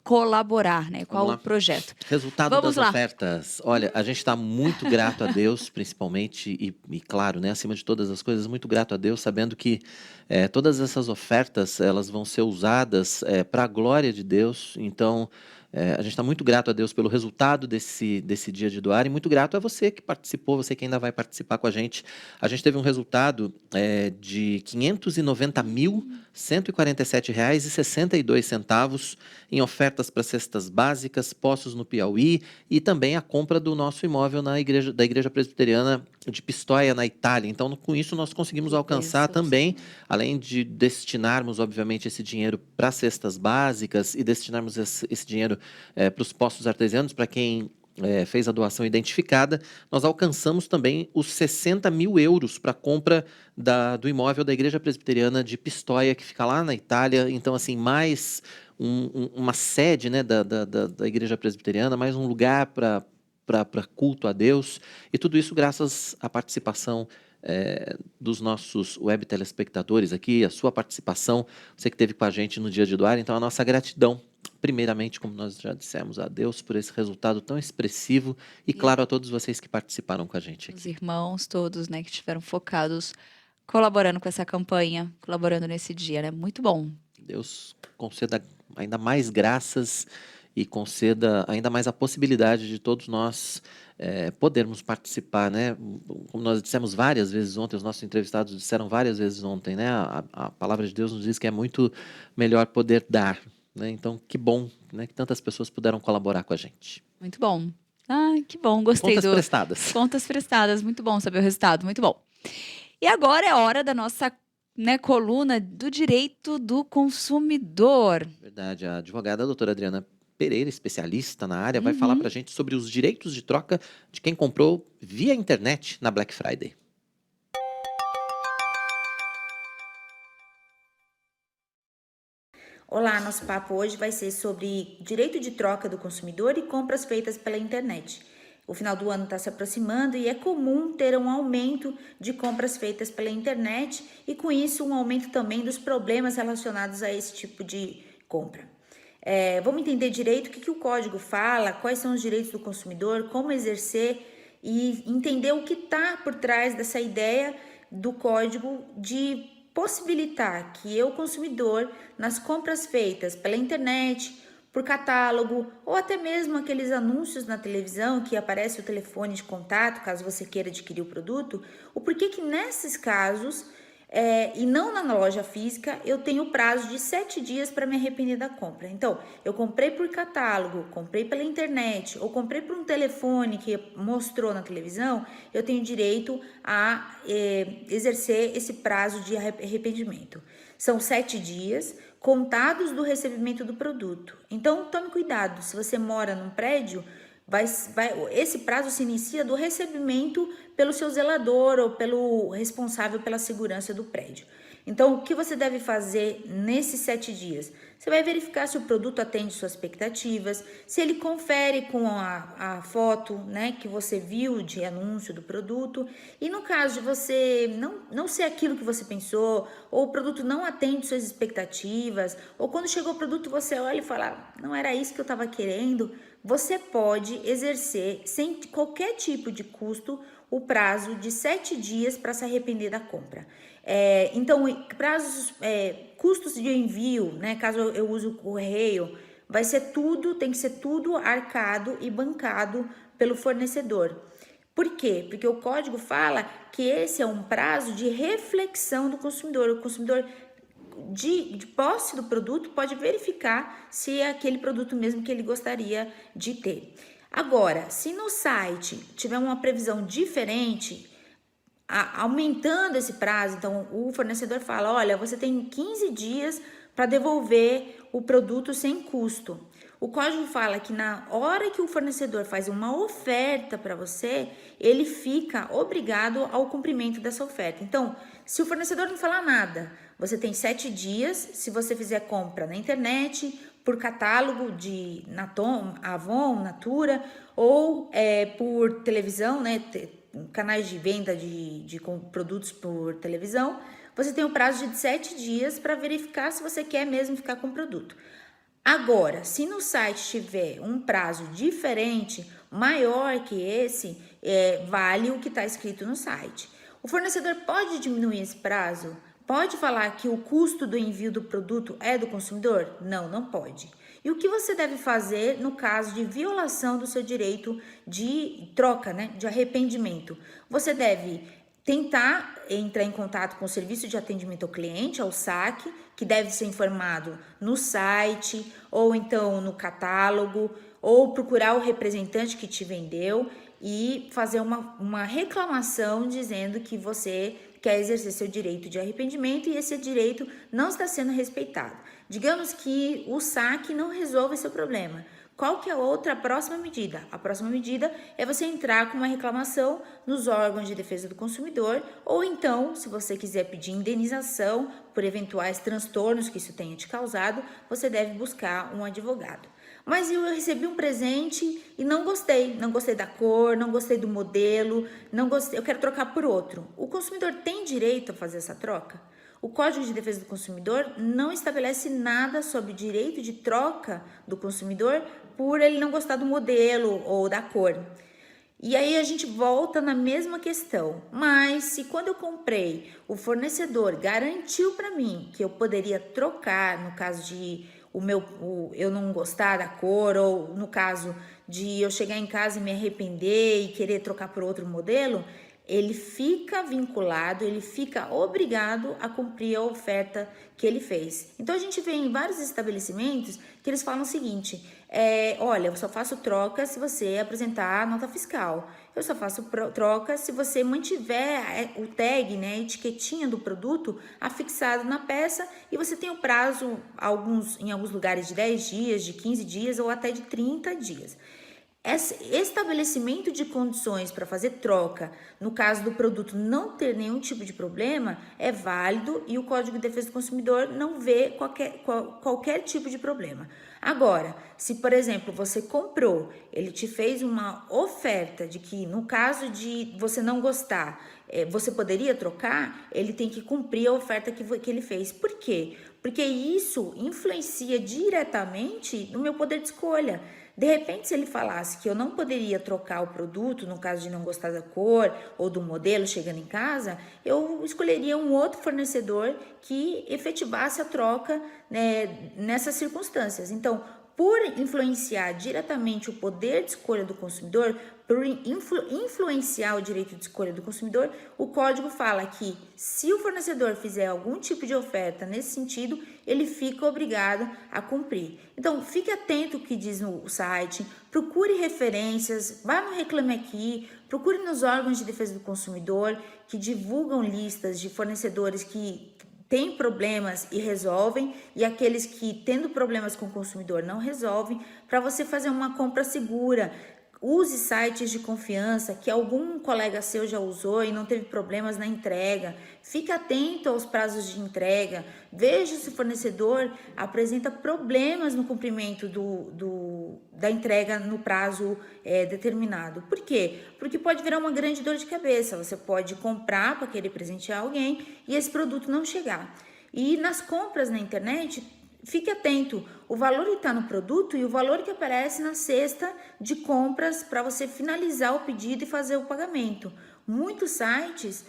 colaborar, né? Qual Vamos o lá. projeto. Resultado Vamos das lá. ofertas. Olha, a gente está muito grato a Deus, principalmente, e claro, né, acima de todas as coisas, muito grato a Deus, sabendo que todas essas ofertas, elas vão ser usadas para a glória de Deus. Então, a gente está muito grato a Deus pelo resultado desse dia de doar, e muito grato a você que participou, você que ainda vai participar com a gente. A gente teve um resultado de R$ 590.147,62 em ofertas para cestas básicas, poços no Piauí e também a compra do nosso imóvel da Igreja Presbiteriana de Pistoia, na Itália. Então, com isso, nós conseguimos alcançar também, além de destinarmos, obviamente, esse dinheiro para cestas básicas e destinarmos esse dinheiro para os poços artesianos, para quem fez a doação identificada, nós alcançamos também os 60 mil euros para a compra do imóvel da Igreja Presbiteriana de Pistoia, que fica lá na Itália. Então, assim, mais uma sede, né, da Igreja Presbiteriana, mais um lugar para culto a Deus, e tudo isso graças à participação dos nossos web telespectadores aqui, a sua participação, você que esteve com a gente no dia de doar. Então, a nossa gratidão, primeiramente, como nós já dissemos, a Deus por esse resultado tão expressivo e, claro, a todos vocês que participaram com a gente Os aqui. irmãos todos, né, que estiveram focados, colaborando com essa campanha, colaborando nesse dia, né? Muito bom. Deus conceda ainda mais graças e conceda ainda mais a possibilidade de todos nós podermos participar, né? Como nós dissemos várias vezes ontem, os nossos entrevistados disseram várias vezes ontem, né? A palavra de Deus nos diz que é muito melhor poder dar, né? Então, que bom, né, que tantas pessoas puderam colaborar com a gente. Muito bom. Ah, que bom, gostei Contas prestadas. Contas prestadas, muito bom saber o resultado, muito bom. E agora é hora da nossa, né, coluna do direito do consumidor. Verdade, a advogada doutora Adriana Pereira, especialista na área, vai falar para a gente sobre os direitos de troca de quem comprou via internet na Black Friday. Olá, nosso papo hoje vai ser sobre direito de troca do consumidor e compras feitas pela internet. O final do ano está se aproximando e é comum ter um aumento de compras feitas pela internet e, com isso, um aumento também dos problemas relacionados a esse tipo de compra. Vamos entender direito o que o código fala, quais são os direitos do consumidor, como exercer e entender o que está por trás dessa ideia do código de possibilitar que eu, consumidor, nas compras feitas pela internet, por catálogo ou até mesmo aqueles anúncios na televisão que aparece o telefone de contato, caso você queira adquirir o produto, o porquê que nesses casos, e não na loja física, eu tenho prazo de 7 dias para me arrepender da compra. Então, eu comprei por catálogo, comprei pela internet ou comprei por um telefone que mostrou na televisão, eu tenho direito a exercer esse prazo de arrependimento. São 7 dias contados do recebimento do produto. Então, tome cuidado, se você mora num prédio, esse prazo se inicia do recebimento pelo seu zelador ou pelo responsável pela segurança do prédio. Então, o que você deve fazer nesses 7 dias? Você vai verificar se o produto atende suas expectativas, se ele confere com a foto, né, que você viu de anúncio do produto. E no caso de você não ser aquilo que você pensou, ou o produto não atende suas expectativas, ou quando chegou o produto você olha e fala, não era isso que eu estava querendo, você pode exercer, sem qualquer tipo de custo, o prazo de 7 dias para se arrepender da compra. Então, custos de envio, né, caso eu use o correio, tem que ser tudo arcado e bancado pelo fornecedor. Por quê? Porque o código fala que esse é um prazo de reflexão do consumidor. O consumidor de posse do produto pode verificar se é aquele produto mesmo que ele gostaria de ter. Agora, se no site tiver uma previsão diferente, aumentando esse prazo, então o fornecedor fala, olha, você tem 15 dias para devolver o produto sem custo. O código fala que na hora que o fornecedor faz uma oferta para você, ele fica obrigado ao cumprimento dessa oferta. Então, se o fornecedor não falar nada, você tem 7 dias. Se você fizer compra na internet, por catálogo de Avon, Natura, ou por televisão, né, canais de venda de produtos por televisão, você tem o prazo de 7 dias para verificar se você quer mesmo ficar com o produto. Agora, se no site tiver um prazo diferente, maior que esse, vale o que está escrito no site. O fornecedor pode diminuir esse prazo? Pode falar que o custo do envio do produto é do consumidor? Não, não pode. E o que você deve fazer no caso de violação do seu direito de troca, né, de arrependimento? Você deve tentar entrar em contato com o serviço de atendimento ao cliente, ao SAC, que deve ser informado no site, ou então no catálogo, ou procurar o representante que te vendeu e fazer uma reclamação dizendo que você quer exercer seu direito de arrependimento e esse direito não está sendo respeitado. Digamos que o SAC não resolve seu problema. Qual que é a próxima medida? A próxima medida é você entrar com uma reclamação nos órgãos de defesa do consumidor, ou então, se você quiser pedir indenização por eventuais transtornos que isso tenha te causado, você deve buscar um advogado. Mas eu recebi um presente e não gostei da cor, não gostei do modelo, eu quero trocar por outro. O consumidor tem direito a fazer essa troca? O Código de Defesa do Consumidor não estabelece nada sobre direito de troca do consumidor por ele não gostar do modelo ou da cor. E aí a gente volta na mesma questão. Mas se quando eu comprei, o fornecedor garantiu para mim que eu poderia trocar no caso de eu não gostar da cor, ou no caso de eu chegar em casa e me arrepender e querer trocar por outro modelo, ele fica vinculado, ele fica obrigado a cumprir a oferta que ele fez. Então a gente vê em vários estabelecimentos que eles falam o seguinte: olha, eu só faço troca se você apresentar a nota fiscal. Eu só faço troca se você mantiver o tag, né, a etiquetinha do produto afixado na peça, e você tem o prazo, em alguns lugares, de 10 dias, de 15 dias ou até de 30 dias. Esse estabelecimento de condições para fazer troca, no caso do produto não ter nenhum tipo de problema, é válido e o Código de Defesa do Consumidor não vê qualquer tipo de problema. Agora, se, por exemplo, você comprou, ele te fez uma oferta de que, no caso de você não gostar, você poderia trocar, ele tem que cumprir a oferta que ele fez. Por quê? Porque isso influencia diretamente no meu poder de escolha. De repente, se ele falasse que eu não poderia trocar o produto, no caso de não gostar da cor ou do modelo chegando em casa, eu escolheria um outro fornecedor que efetivasse a troca, né, nessas circunstâncias. Então, por influenciar diretamente o poder de escolha do consumidor, por influenciar o direito de escolha do consumidor, o código fala que se o fornecedor fizer algum tipo de oferta nesse sentido, ele fica obrigado a cumprir. Então, fique atento ao que diz no site, procure referências, vá no Reclame Aqui, procure nos órgãos de defesa do consumidor que divulgam listas de fornecedores que têm problemas e resolvem, e aqueles que, tendo problemas com o consumidor, não resolvem, para você fazer uma compra segura. Use sites de confiança que algum colega seu já usou e não teve problemas na entrega. Fique atento aos prazos de entrega. Veja se o fornecedor apresenta problemas no cumprimento da entrega no prazo determinado. Por quê? Porque pode virar uma grande dor de cabeça. Você pode comprar para querer presentear alguém e esse produto não chegar. E nas compras na internet, fique atento, o valor que está no produto e o valor que aparece na cesta de compras para você finalizar o pedido e fazer o pagamento. Muitos sites,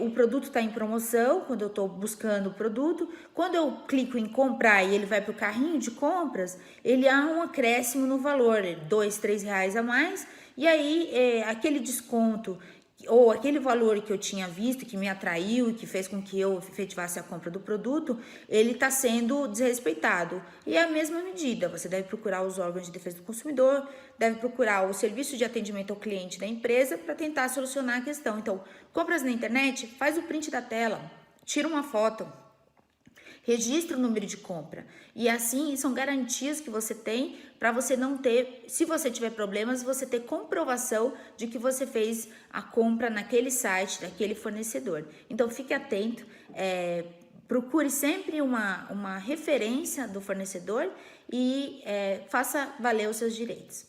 o produto está em promoção, quando eu estou buscando o produto, quando eu clico em comprar e ele vai para o carrinho de compras, ele há um acréscimo no valor, R$2, R$3 a mais, e aí aquele desconto ou aquele valor que eu tinha visto, que me atraiu e que fez com que eu efetivasse a compra do produto, ele está sendo desrespeitado. E é a mesma medida, você deve procurar os órgãos de defesa do consumidor, deve procurar o serviço de atendimento ao cliente da empresa para tentar solucionar a questão. Então, compras na internet, faz o print da tela, tira uma foto, registra o número de compra. E assim, são garantias que você tem para você não ter, se você tiver problemas, você ter comprovação de que você fez a compra naquele site, daquele fornecedor. Então, fique atento, procure sempre uma referência do fornecedor e faça valer os seus direitos.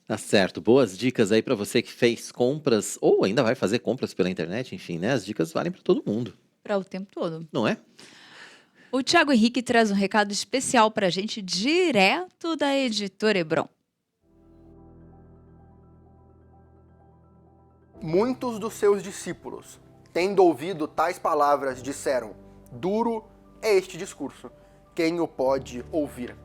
Tá certo, boas dicas aí para você que fez compras ou ainda vai fazer compras pela internet, enfim, né? As dicas valem para todo mundo, Para o tempo todo. não é? O Thiago Henrique traz um recado especial para a gente, direto da Editora Hebron. Muitos dos seus discípulos, tendo ouvido tais palavras, disseram: duro é este discurso, quem o pode ouvir?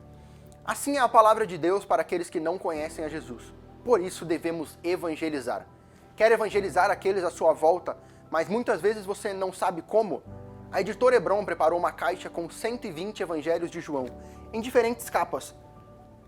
Assim é a palavra de Deus para aqueles que não conhecem a Jesus. Por isso devemos evangelizar. Quer evangelizar aqueles à sua volta, mas muitas vezes você não sabe como? A Editora Hebron preparou uma caixa com 120 evangelhos de João, em diferentes capas,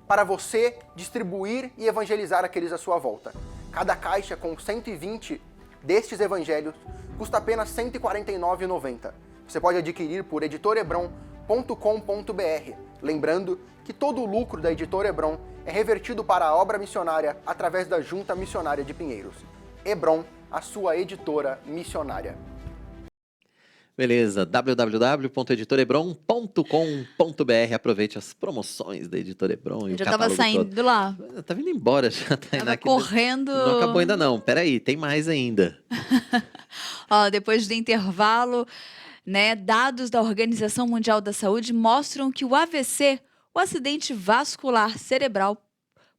para você distribuir e evangelizar aqueles à sua volta. Cada caixa com 120 destes evangelhos custa apenas R$ 149,90. Você pode adquirir por editorebron.com.br. Lembrando que todo o lucro da Editora Hebron é revertido para a obra missionária através da Junta Missionária de Pinheiros. Hebron, a sua editora missionária. Beleza, www.editorebron.com.br. Aproveite as promoções da Editora Hebron. E Eu o já estava catálogo saindo todo. lá. Tá vindo embora já, Tainá. Tava correndo. Não acabou ainda não, peraí, tem mais ainda. Ó, depois do intervalo, né, dados da Organização Mundial da Saúde mostram que o AVC, o acidente vascular cerebral,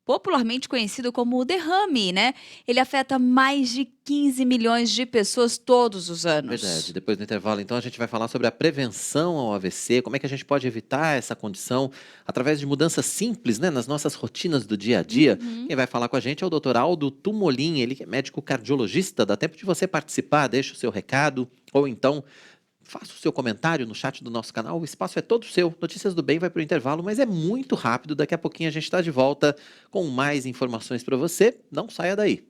popularmente conhecido como o derrame, né? Ele afeta mais de 15 milhões de pessoas todos os anos. Verdade, depois do intervalo, então, a gente vai falar sobre a prevenção ao AVC, como é que a gente pode evitar essa condição através de mudanças simples, né, nas nossas rotinas do dia a dia. Quem vai falar com a gente é o Dr. Aldo Tumolin, ele que é médico cardiologista. Dá tempo de você participar, deixa o seu recado, ou então faça o seu comentário no chat do nosso canal, o espaço é todo seu. Notícias do Bem vai para o intervalo, mas é muito rápido, daqui a pouquinho a gente está de volta com mais informações para você, não saia daí.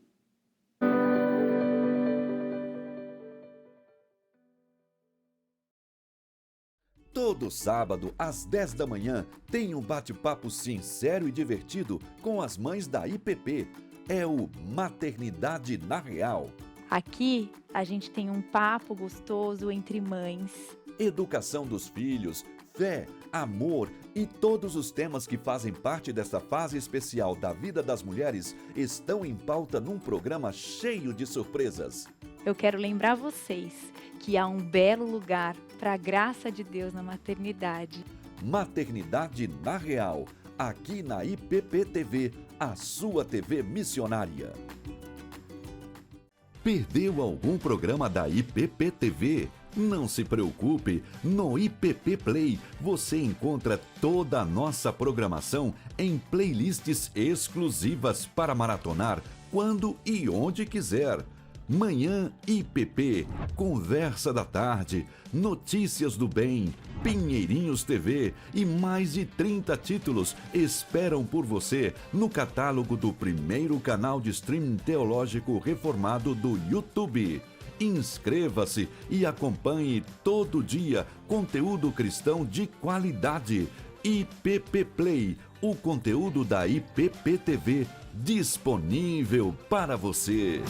Todo sábado, às 10 da manhã, tem um bate-papo sincero e divertido com as mães da IPP. É o Maternidade na Real. Aqui, a gente tem um papo gostoso entre mães. Educação dos filhos, fé, amor e todos os temas que fazem parte dessa fase especial da vida das mulheres estão em pauta num programa cheio de surpresas. Eu quero lembrar vocês que há um belo lugar para a graça de Deus na maternidade. Maternidade na Real, aqui na IPP TV, a sua TV missionária. Perdeu algum programa da IPP TV? Não se preocupe, no IPP Play você encontra toda a nossa programação em playlists exclusivas para maratonar quando e onde quiser. Manhã IPP, Conversa da Tarde, Notícias do Bem, Pinheirinhos TV e mais de 30 títulos esperam por você no catálogo do primeiro canal de streaming teológico reformado do YouTube. Inscreva-se e acompanhe todo dia conteúdo cristão de qualidade. IPP Play, o conteúdo da IPP TV disponível para você.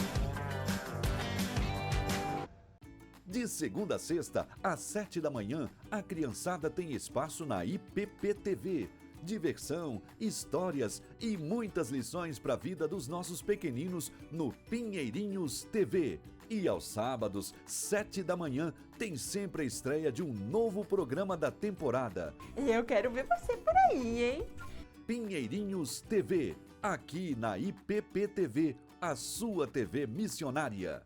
De segunda a sexta, às 7 da manhã, a criançada tem espaço na IPP TV. Diversão, histórias e muitas lições para a vida dos nossos pequeninos no Pinheirinhos TV. E aos sábados, 7 da manhã, tem sempre a estreia de um novo programa da temporada. E eu quero ver você por aí, hein? Pinheirinhos TV, aqui na IPP TV, a sua TV missionária.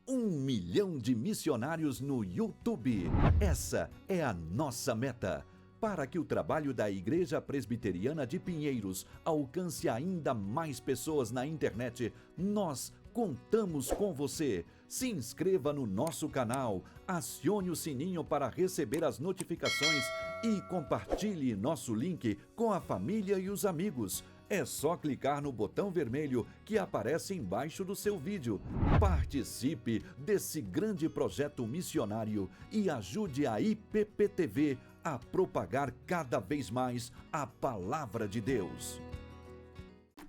1 milhão de missionários no YouTube. Essa é a nossa meta. Para que o trabalho da Igreja Presbiteriana de Pinheiros alcance ainda mais pessoas na internet, nós contamos com você. Se inscreva no nosso canal, acione o sininho para receber as notificações e compartilhe nosso link com a família e os amigos. É só clicar no botão vermelho que aparece embaixo do seu vídeo. Participe desse grande projeto missionário e ajude a IPPTV a propagar cada vez mais a palavra de Deus.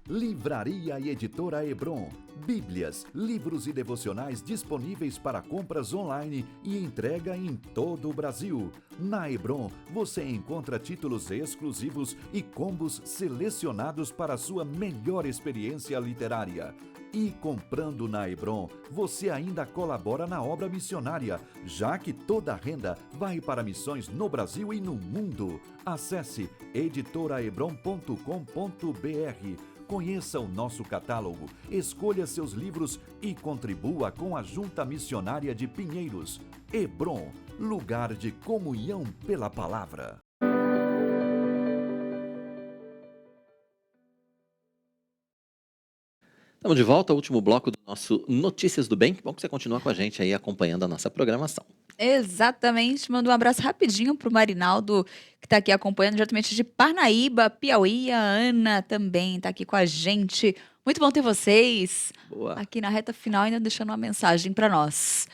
Livraria e Editora Hebron. Bíblias, livros e devocionais disponíveis para compras online e entrega em todo o Brasil. Na Hebron, você encontra títulos exclusivos e combos selecionados para a sua melhor experiência literária. E comprando na Hebron, você ainda colabora na obra missionária, já que toda a renda vai para missões no Brasil e no mundo. Acesse editoraebron.com.br. Conheça o nosso catálogo, escolha seus livros e contribua com a Junta Missionária de Pinheiros. Hebron, lugar de comunhão pela palavra. Estamos de volta ao último bloco do nosso Notícias do Bem. Que bom que você continua com a gente aí acompanhando a nossa programação. Exatamente. Mando um abraço rapidinho pro Marinaldo, que está aqui acompanhando diretamente de Parnaíba, Piauí. A Ana também está aqui com a gente. Muito bom ter vocês. Boa. Aqui na reta final, ainda deixando uma mensagem para nós.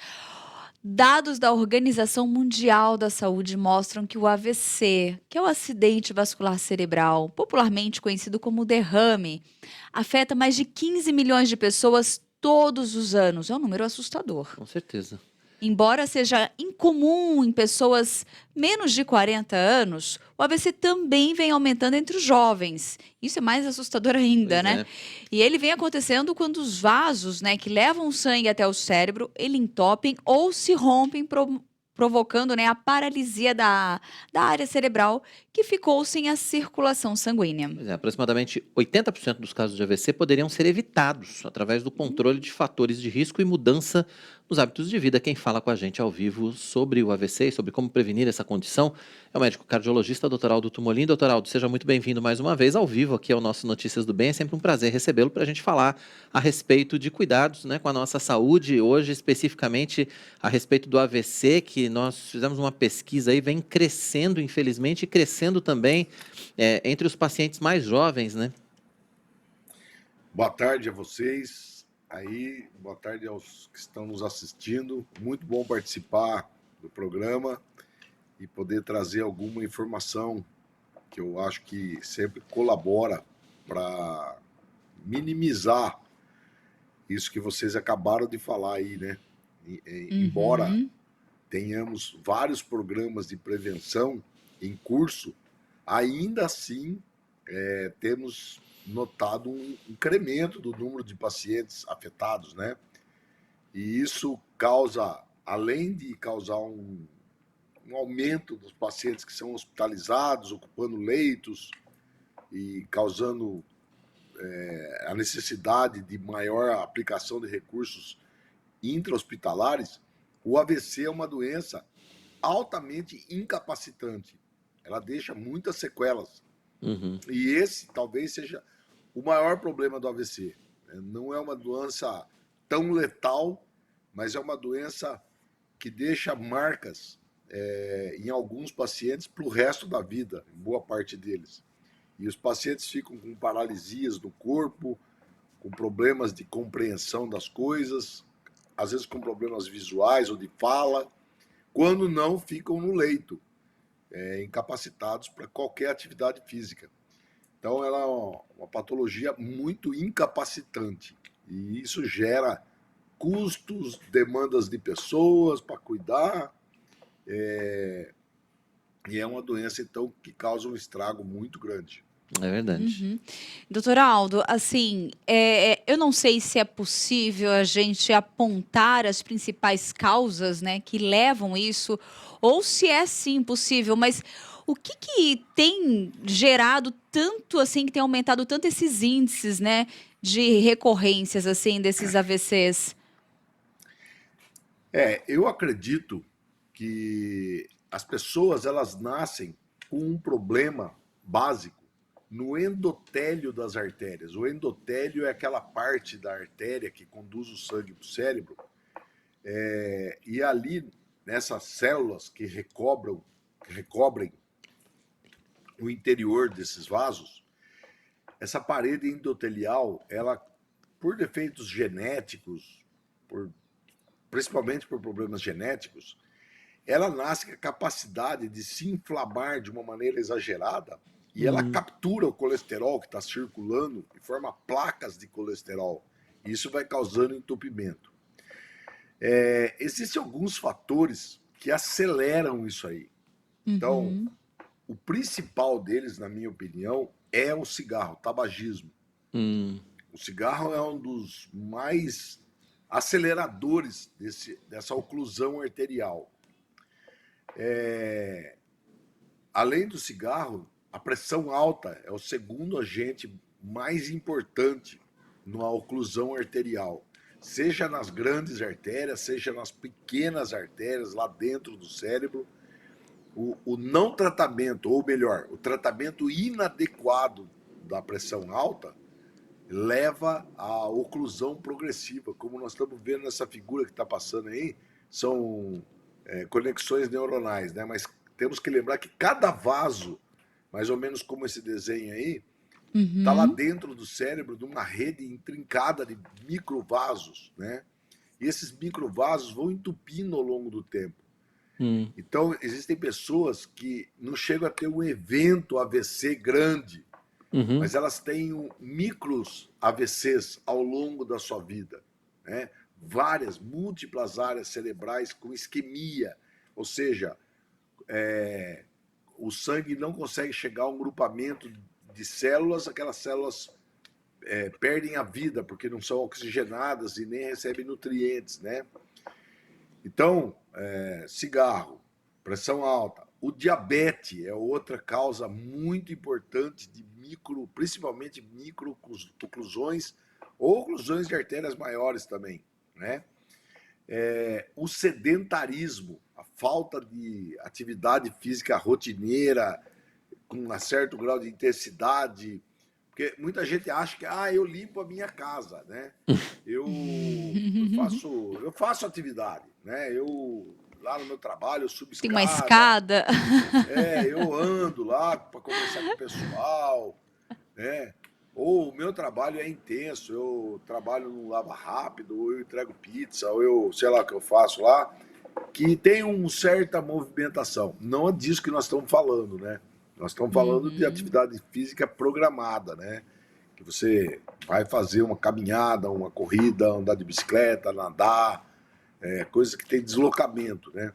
Dados da Organização Mundial da Saúde mostram que o AVC, que é o acidente vascular cerebral, popularmente conhecido como derrame, afeta mais de 15 milhões de pessoas todos os anos. É um número assustador. Com certeza. Embora seja incomum em pessoas menos de 40 anos, o AVC também vem aumentando entre os jovens. Isso é mais assustador ainda, Pois né? é. E ele vem acontecendo quando os vasos, né, que levam o sangue até o cérebro, ele entopem ou se rompem, provocando, né, a paralisia da área cerebral que ficou sem a circulação sanguínea. Pois é, aproximadamente 80% dos casos de AVC poderiam ser evitados através do controle de fatores de risco e mudança nos hábitos de vida. Quem fala com a gente ao vivo sobre o AVC e sobre como prevenir essa condição é o médico cardiologista Dr. Aldo Tumolin. Dr. Aldo, seja muito bem-vindo mais uma vez ao vivo aqui ao nosso Notícias do Bem. É sempre um prazer recebê-lo para a gente falar a respeito de cuidados, né, com a nossa saúde. Hoje, especificamente, a respeito do AVC, que nós fizemos uma pesquisa aí, vem crescendo, infelizmente, e crescendo também entre os pacientes mais jovens, né? Boa tarde a vocês. Aí, boa tarde aos que estão nos assistindo. Muito bom participar do programa e poder trazer alguma informação que eu acho que sempre colabora para minimizar isso que vocês acabaram de falar aí, né? Embora tenhamos vários programas de prevenção em curso, ainda assim temos notado um incremento do número de pacientes afetados, né? E isso causa, além de causar um aumento dos pacientes que são hospitalizados, ocupando leitos e causando a necessidade de maior aplicação de recursos intra-hospitalares, o AVC é uma doença altamente incapacitante. Ela deixa muitas sequelas. E esse talvez seja o maior problema do AVC. Não é uma doença tão letal, mas é uma doença que deixa marcas em alguns pacientes para o resto da vida, em boa parte deles. E os pacientes ficam com paralisias no corpo, com problemas de compreensão das coisas, às vezes com problemas visuais ou de fala, quando não ficam no leito, incapacitados para qualquer atividade física. Então, ela é uma patologia muito incapacitante. E isso gera custos, demandas de pessoas para cuidar. E é uma doença, então, que causa um estrago muito grande. É verdade. Doutor Aldo, assim, eu não sei se é possível a gente apontar as principais causas, né, que levam isso, ou se é sim possível, mas o que tem gerado tanto, assim, que tem aumentado tanto esses índices, né, de recorrências, assim, desses AVCs? Eu acredito que as pessoas, elas nascem com um problema básico no endotélio das artérias. O endotélio é aquela parte da artéria que conduz o sangue para o cérebro. E ali, nessas células que recobrem o interior desses vasos, essa parede endotelial, ela, por defeitos genéticos, principalmente por problemas genéticos, ela nasce com a capacidade de se inflamar de uma maneira exagerada e ela captura o colesterol que está circulando e forma placas de colesterol. E isso vai causando entupimento. Existem alguns fatores que aceleram isso aí. Então, o principal deles, na minha opinião, é o cigarro, o tabagismo. O cigarro é um dos mais aceleradores dessa oclusão arterial. Além do cigarro, a pressão alta é o segundo agente mais importante na oclusão arterial. Seja nas grandes artérias, seja nas pequenas artérias lá dentro do cérebro. O não tratamento, ou melhor, o tratamento inadequado da pressão alta leva à oclusão progressiva, como nós estamos vendo nessa figura que está passando aí, são conexões neuronais, né? Mas temos que lembrar que cada vaso, mais ou menos como esse desenho aí, está lá dentro do cérebro de uma rede intrincada de microvasos, né? E esses microvasos vão entupindo ao longo do tempo. Então, existem pessoas que não chegam a ter um evento AVC grande, mas elas têm micros AVCs ao longo da sua vida, né? Múltiplas áreas cerebrais com isquemia, ou seja, o sangue não consegue chegar a um grupamento de células, aquelas células perdem a vida porque não são oxigenadas e nem recebem nutrientes, né? Então, cigarro, pressão alta, o diabetes é outra causa muito importante de principalmente micro-oclusões ou oclusões de artérias maiores também, né? O sedentarismo, a falta de atividade física rotineira, com um certo grau de intensidade, porque muita gente acha que eu limpo a minha casa, né? Eu faço atividade, né? Lá no meu trabalho eu subo escada. Tem uma escada. Eu ando lá para conversar com o pessoal, né? Ou o meu trabalho é intenso, eu trabalho no Lava Rápido, ou eu entrego pizza, ou eu sei lá o que eu faço lá, que tem uma certa movimentação. Não é disso que nós estamos falando, né? Nós estamos falando de atividade física programada, né? Que você vai fazer uma caminhada, uma corrida, andar de bicicleta, nadar, coisa que tem deslocamento, né?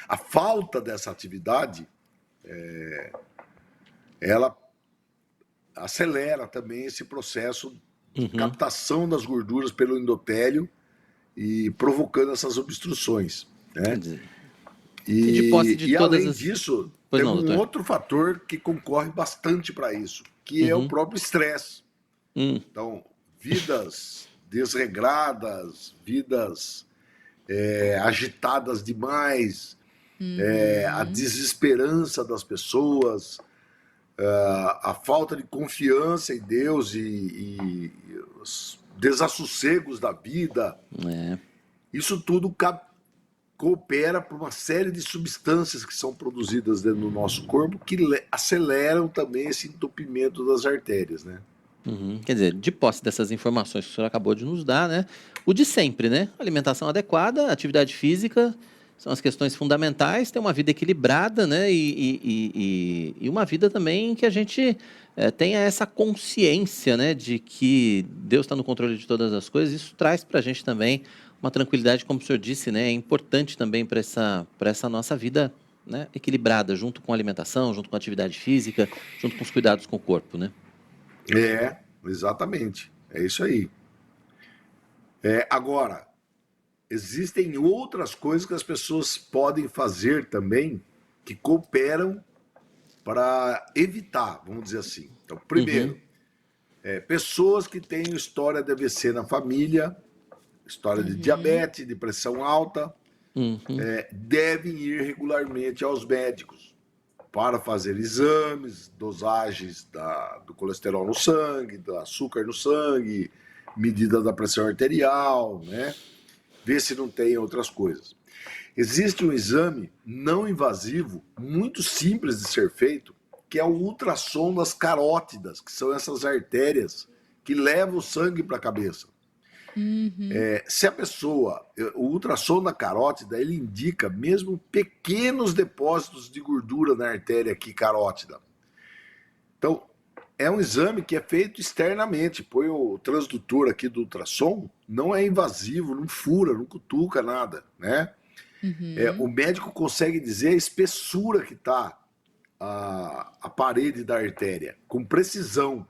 A falta dessa atividade, ela acelera também esse processo de captação das gorduras pelo endotélio e provocando essas obstruções, né? E além disso, tem um outro fator que concorre bastante para isso, que é o próprio estresse. Então, vidas desregradas, vidas agitadas demais, a desesperança das pessoas, a falta de confiança em Deus e os desassossegos da vida, isso tudo coopera para uma série de substâncias que são produzidas dentro do nosso corpo que aceleram também esse entupimento das artérias, né? Quer dizer, de posse dessas informações que o senhor acabou de nos dar, né? O de sempre, né? Alimentação adequada, atividade física, são as questões fundamentais, ter uma vida equilibrada, né? E uma vida também que a gente tenha essa consciência, né? De que Deus está no controle de todas as coisas. Isso traz para a gente também uma tranquilidade, como o senhor disse, né? É importante também para essa nossa vida, né? Equilibrada, junto com a alimentação, junto com a atividade física, junto com os cuidados com o corpo, né? Exatamente. É isso aí. Agora, existem outras coisas que as pessoas podem fazer também que cooperam para evitar, vamos dizer assim. Então, primeiro, pessoas que têm história de AVC na família, história de diabetes, de pressão alta, devem ir regularmente aos médicos para fazer exames, dosagens do colesterol no sangue, do açúcar no sangue, medida da pressão arterial, né? Ver se não tem outras coisas. Existe um exame não invasivo, muito simples de ser feito, que é o ultrassom das carótidas, que são essas artérias que levam o sangue para a cabeça. Se a pessoa, o ultrassom da carótida, ele indica mesmo pequenos depósitos de gordura na artéria aqui carótida. Então, é um exame que é feito externamente, põe o transdutor aqui do ultrassom, não é invasivo, não fura, não cutuca nada, né? O médico consegue dizer a espessura que está a parede da artéria, com precisão.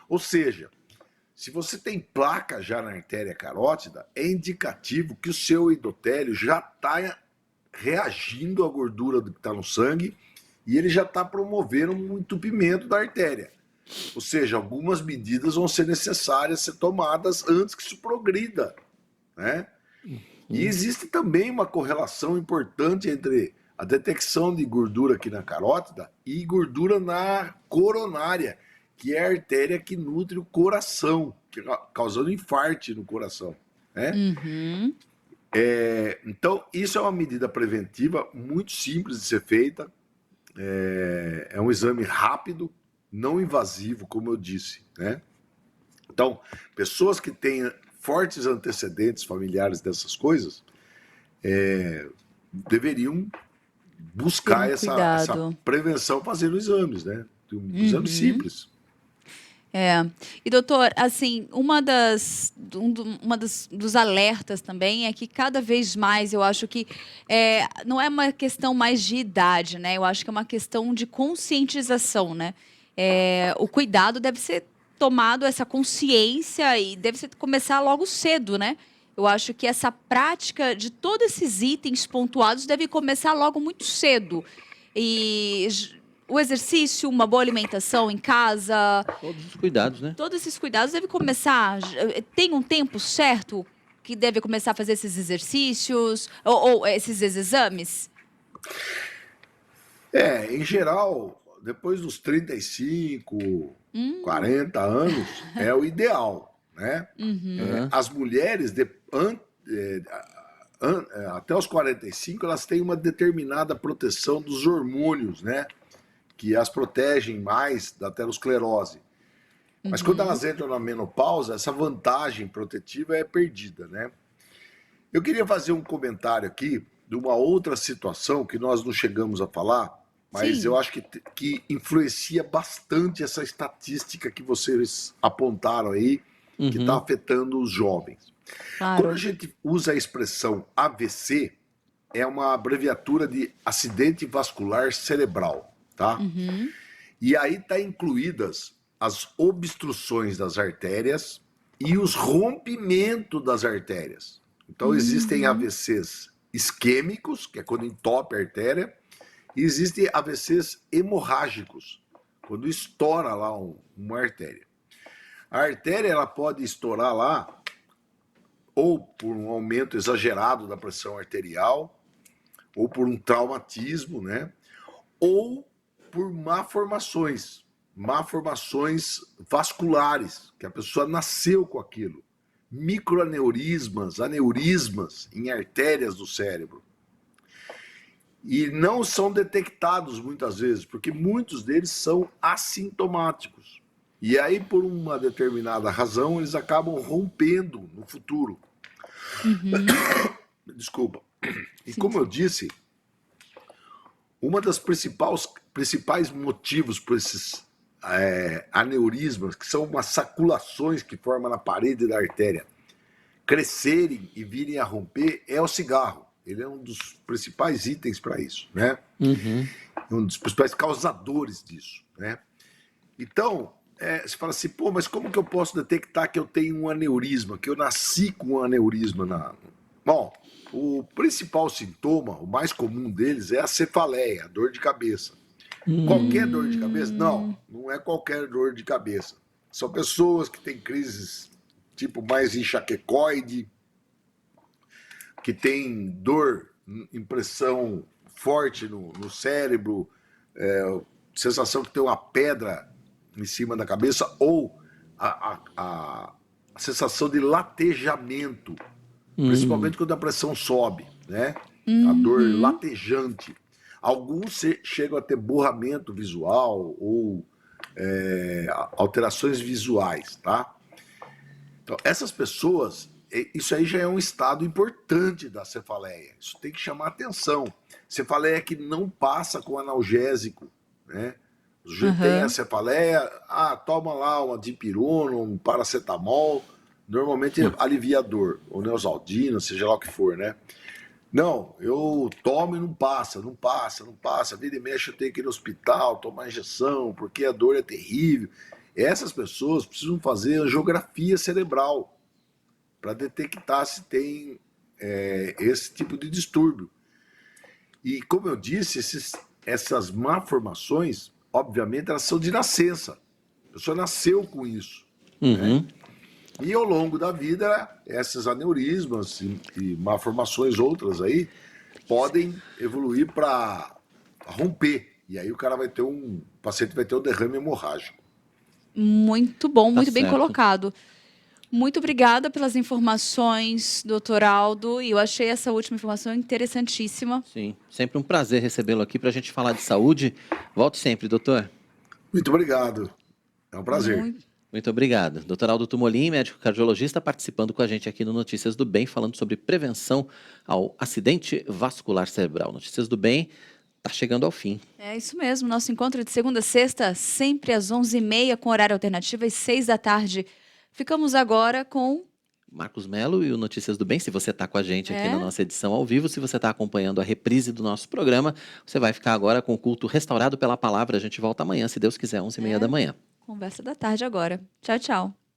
Ou seja, se você tem placa já na artéria carótida, é indicativo que o seu endotélio já está reagindo à gordura que está no sangue e ele já está promovendo um entupimento da artéria. Ou seja, algumas medidas vão ser necessárias ser tomadas antes que isso progrida, né? E existe também uma correlação importante entre a detecção de gordura aqui na carótida e gordura na coronária, que é a artéria que nutre o coração, causando infarto no coração, né? Então, isso é uma medida preventiva muito simples de ser feita. É um exame rápido, não invasivo, como eu disse, né? Então, pessoas que têm fortes antecedentes familiares dessas coisas deveriam buscar essa prevenção fazendo exames, né? Um exame simples. E doutor, assim, dos alertas também é que cada vez mais eu acho que não é uma questão mais de idade, né? Eu acho que é uma questão de conscientização, né? O cuidado deve ser tomado, essa consciência, e deve começar logo cedo, né? Eu acho que essa prática de todos esses itens pontuados deve começar logo muito cedo. E o exercício, uma boa alimentação em casa... Todos os cuidados, né? Todos esses cuidados devem começar... Tem um tempo certo que deve começar a fazer esses exercícios ou esses exames? Em geral, depois dos 35, 40 anos, é o ideal, né? As mulheres, até os 45, elas têm uma determinada proteção dos hormônios, né? Que as protegem mais da aterosclerose. Mas quando elas entram na menopausa, essa vantagem protetiva é perdida, né? Eu queria fazer um comentário aqui de uma outra situação que nós não chegamos a falar, mas eu acho que influencia bastante essa estatística que vocês apontaram aí, que está afetando os jovens. Claro. Quando a gente usa a expressão AVC, é uma abreviatura de acidente vascular cerebral, tá? E aí está incluídas as obstruções das artérias e os rompimentos das artérias. Então existem AVCs isquêmicos, que é quando entope a artéria, e existem AVCs hemorrágicos, quando estoura lá uma artéria. A artéria ela pode estourar lá ou por um aumento exagerado da pressão arterial, ou por um traumatismo, né? Ou por malformações vasculares, que a pessoa nasceu com aquilo. Microaneurismas, aneurismas em artérias do cérebro. E não são detectados muitas vezes, porque muitos deles são assintomáticos. E aí, por uma determinada razão, eles acabam rompendo no futuro. Desculpa. E como eu disse, uma das principais motivos por esses aneurismas, que são umas saculações que formam na parede da artéria, crescerem e virem a romper, é o cigarro. Ele é um dos principais itens para isso, né? Um dos principais causadores disso, né? Então, você fala assim, pô, mas como que eu posso detectar que eu tenho um aneurisma, que eu nasci com um aneurisma? Bom, o principal sintoma, o mais comum deles, é a cefaleia, a dor de cabeça. Qualquer dor de cabeça? Não é qualquer dor de cabeça. São pessoas que têm crises tipo mais enxaquecoide, que tem dor, impressão forte no cérebro, sensação que tem uma pedra em cima da cabeça, ou a sensação de latejamento, principalmente quando a pressão sobe, né? A dor latejante. Alguns chegam a ter borramento visual ou alterações visuais, tá? Então, essas pessoas, isso aí já é um estado importante da cefaleia. Isso tem que chamar atenção. Cefaleia que não passa com analgésico, né? O sujeito tem a cefaleia, toma lá uma dipirona, um paracetamol, normalmente alivia a dor, ou neosaldina, seja lá o que for, né? Não, eu tomo e não passa. Vira e mexe, eu tenho que ir no hospital, tomar injeção, porque a dor é terrível. Essas pessoas precisam fazer angiografia cerebral para detectar se tem esse tipo de distúrbio. E, como eu disse, essas malformações, obviamente, elas são de nascença. A pessoa nasceu com isso. Né? E ao longo da vida, esses aneurismas e malformações outras aí podem evoluir para romper. E aí o paciente vai ter um derrame hemorrágico. Muito bom, muito bem certo. colocado. Muito obrigada pelas informações, doutor Aldo. E eu achei essa última informação interessantíssima. Sim, sempre um prazer recebê-lo aqui para a gente falar de saúde. Volte sempre, doutor. Muito obrigado. É um prazer. Muito obrigado. Doutor Aldo Tumolin, médico cardiologista, participando com a gente aqui no Notícias do Bem, falando sobre prevenção ao acidente vascular cerebral. Notícias do Bem está chegando ao fim. É isso mesmo. Nosso encontro de segunda a sexta, sempre às 11h30, com horário alternativo, às 6 da tarde. Ficamos agora com Marcos Melo e o Notícias do Bem. Se você está com a gente aqui na nossa edição ao vivo, se você está acompanhando a reprise do nosso programa, você vai ficar agora com o culto restaurado pela palavra. A gente volta amanhã, se Deus quiser, 11h30 da manhã. Conversa da Tarde agora. Tchau, tchau.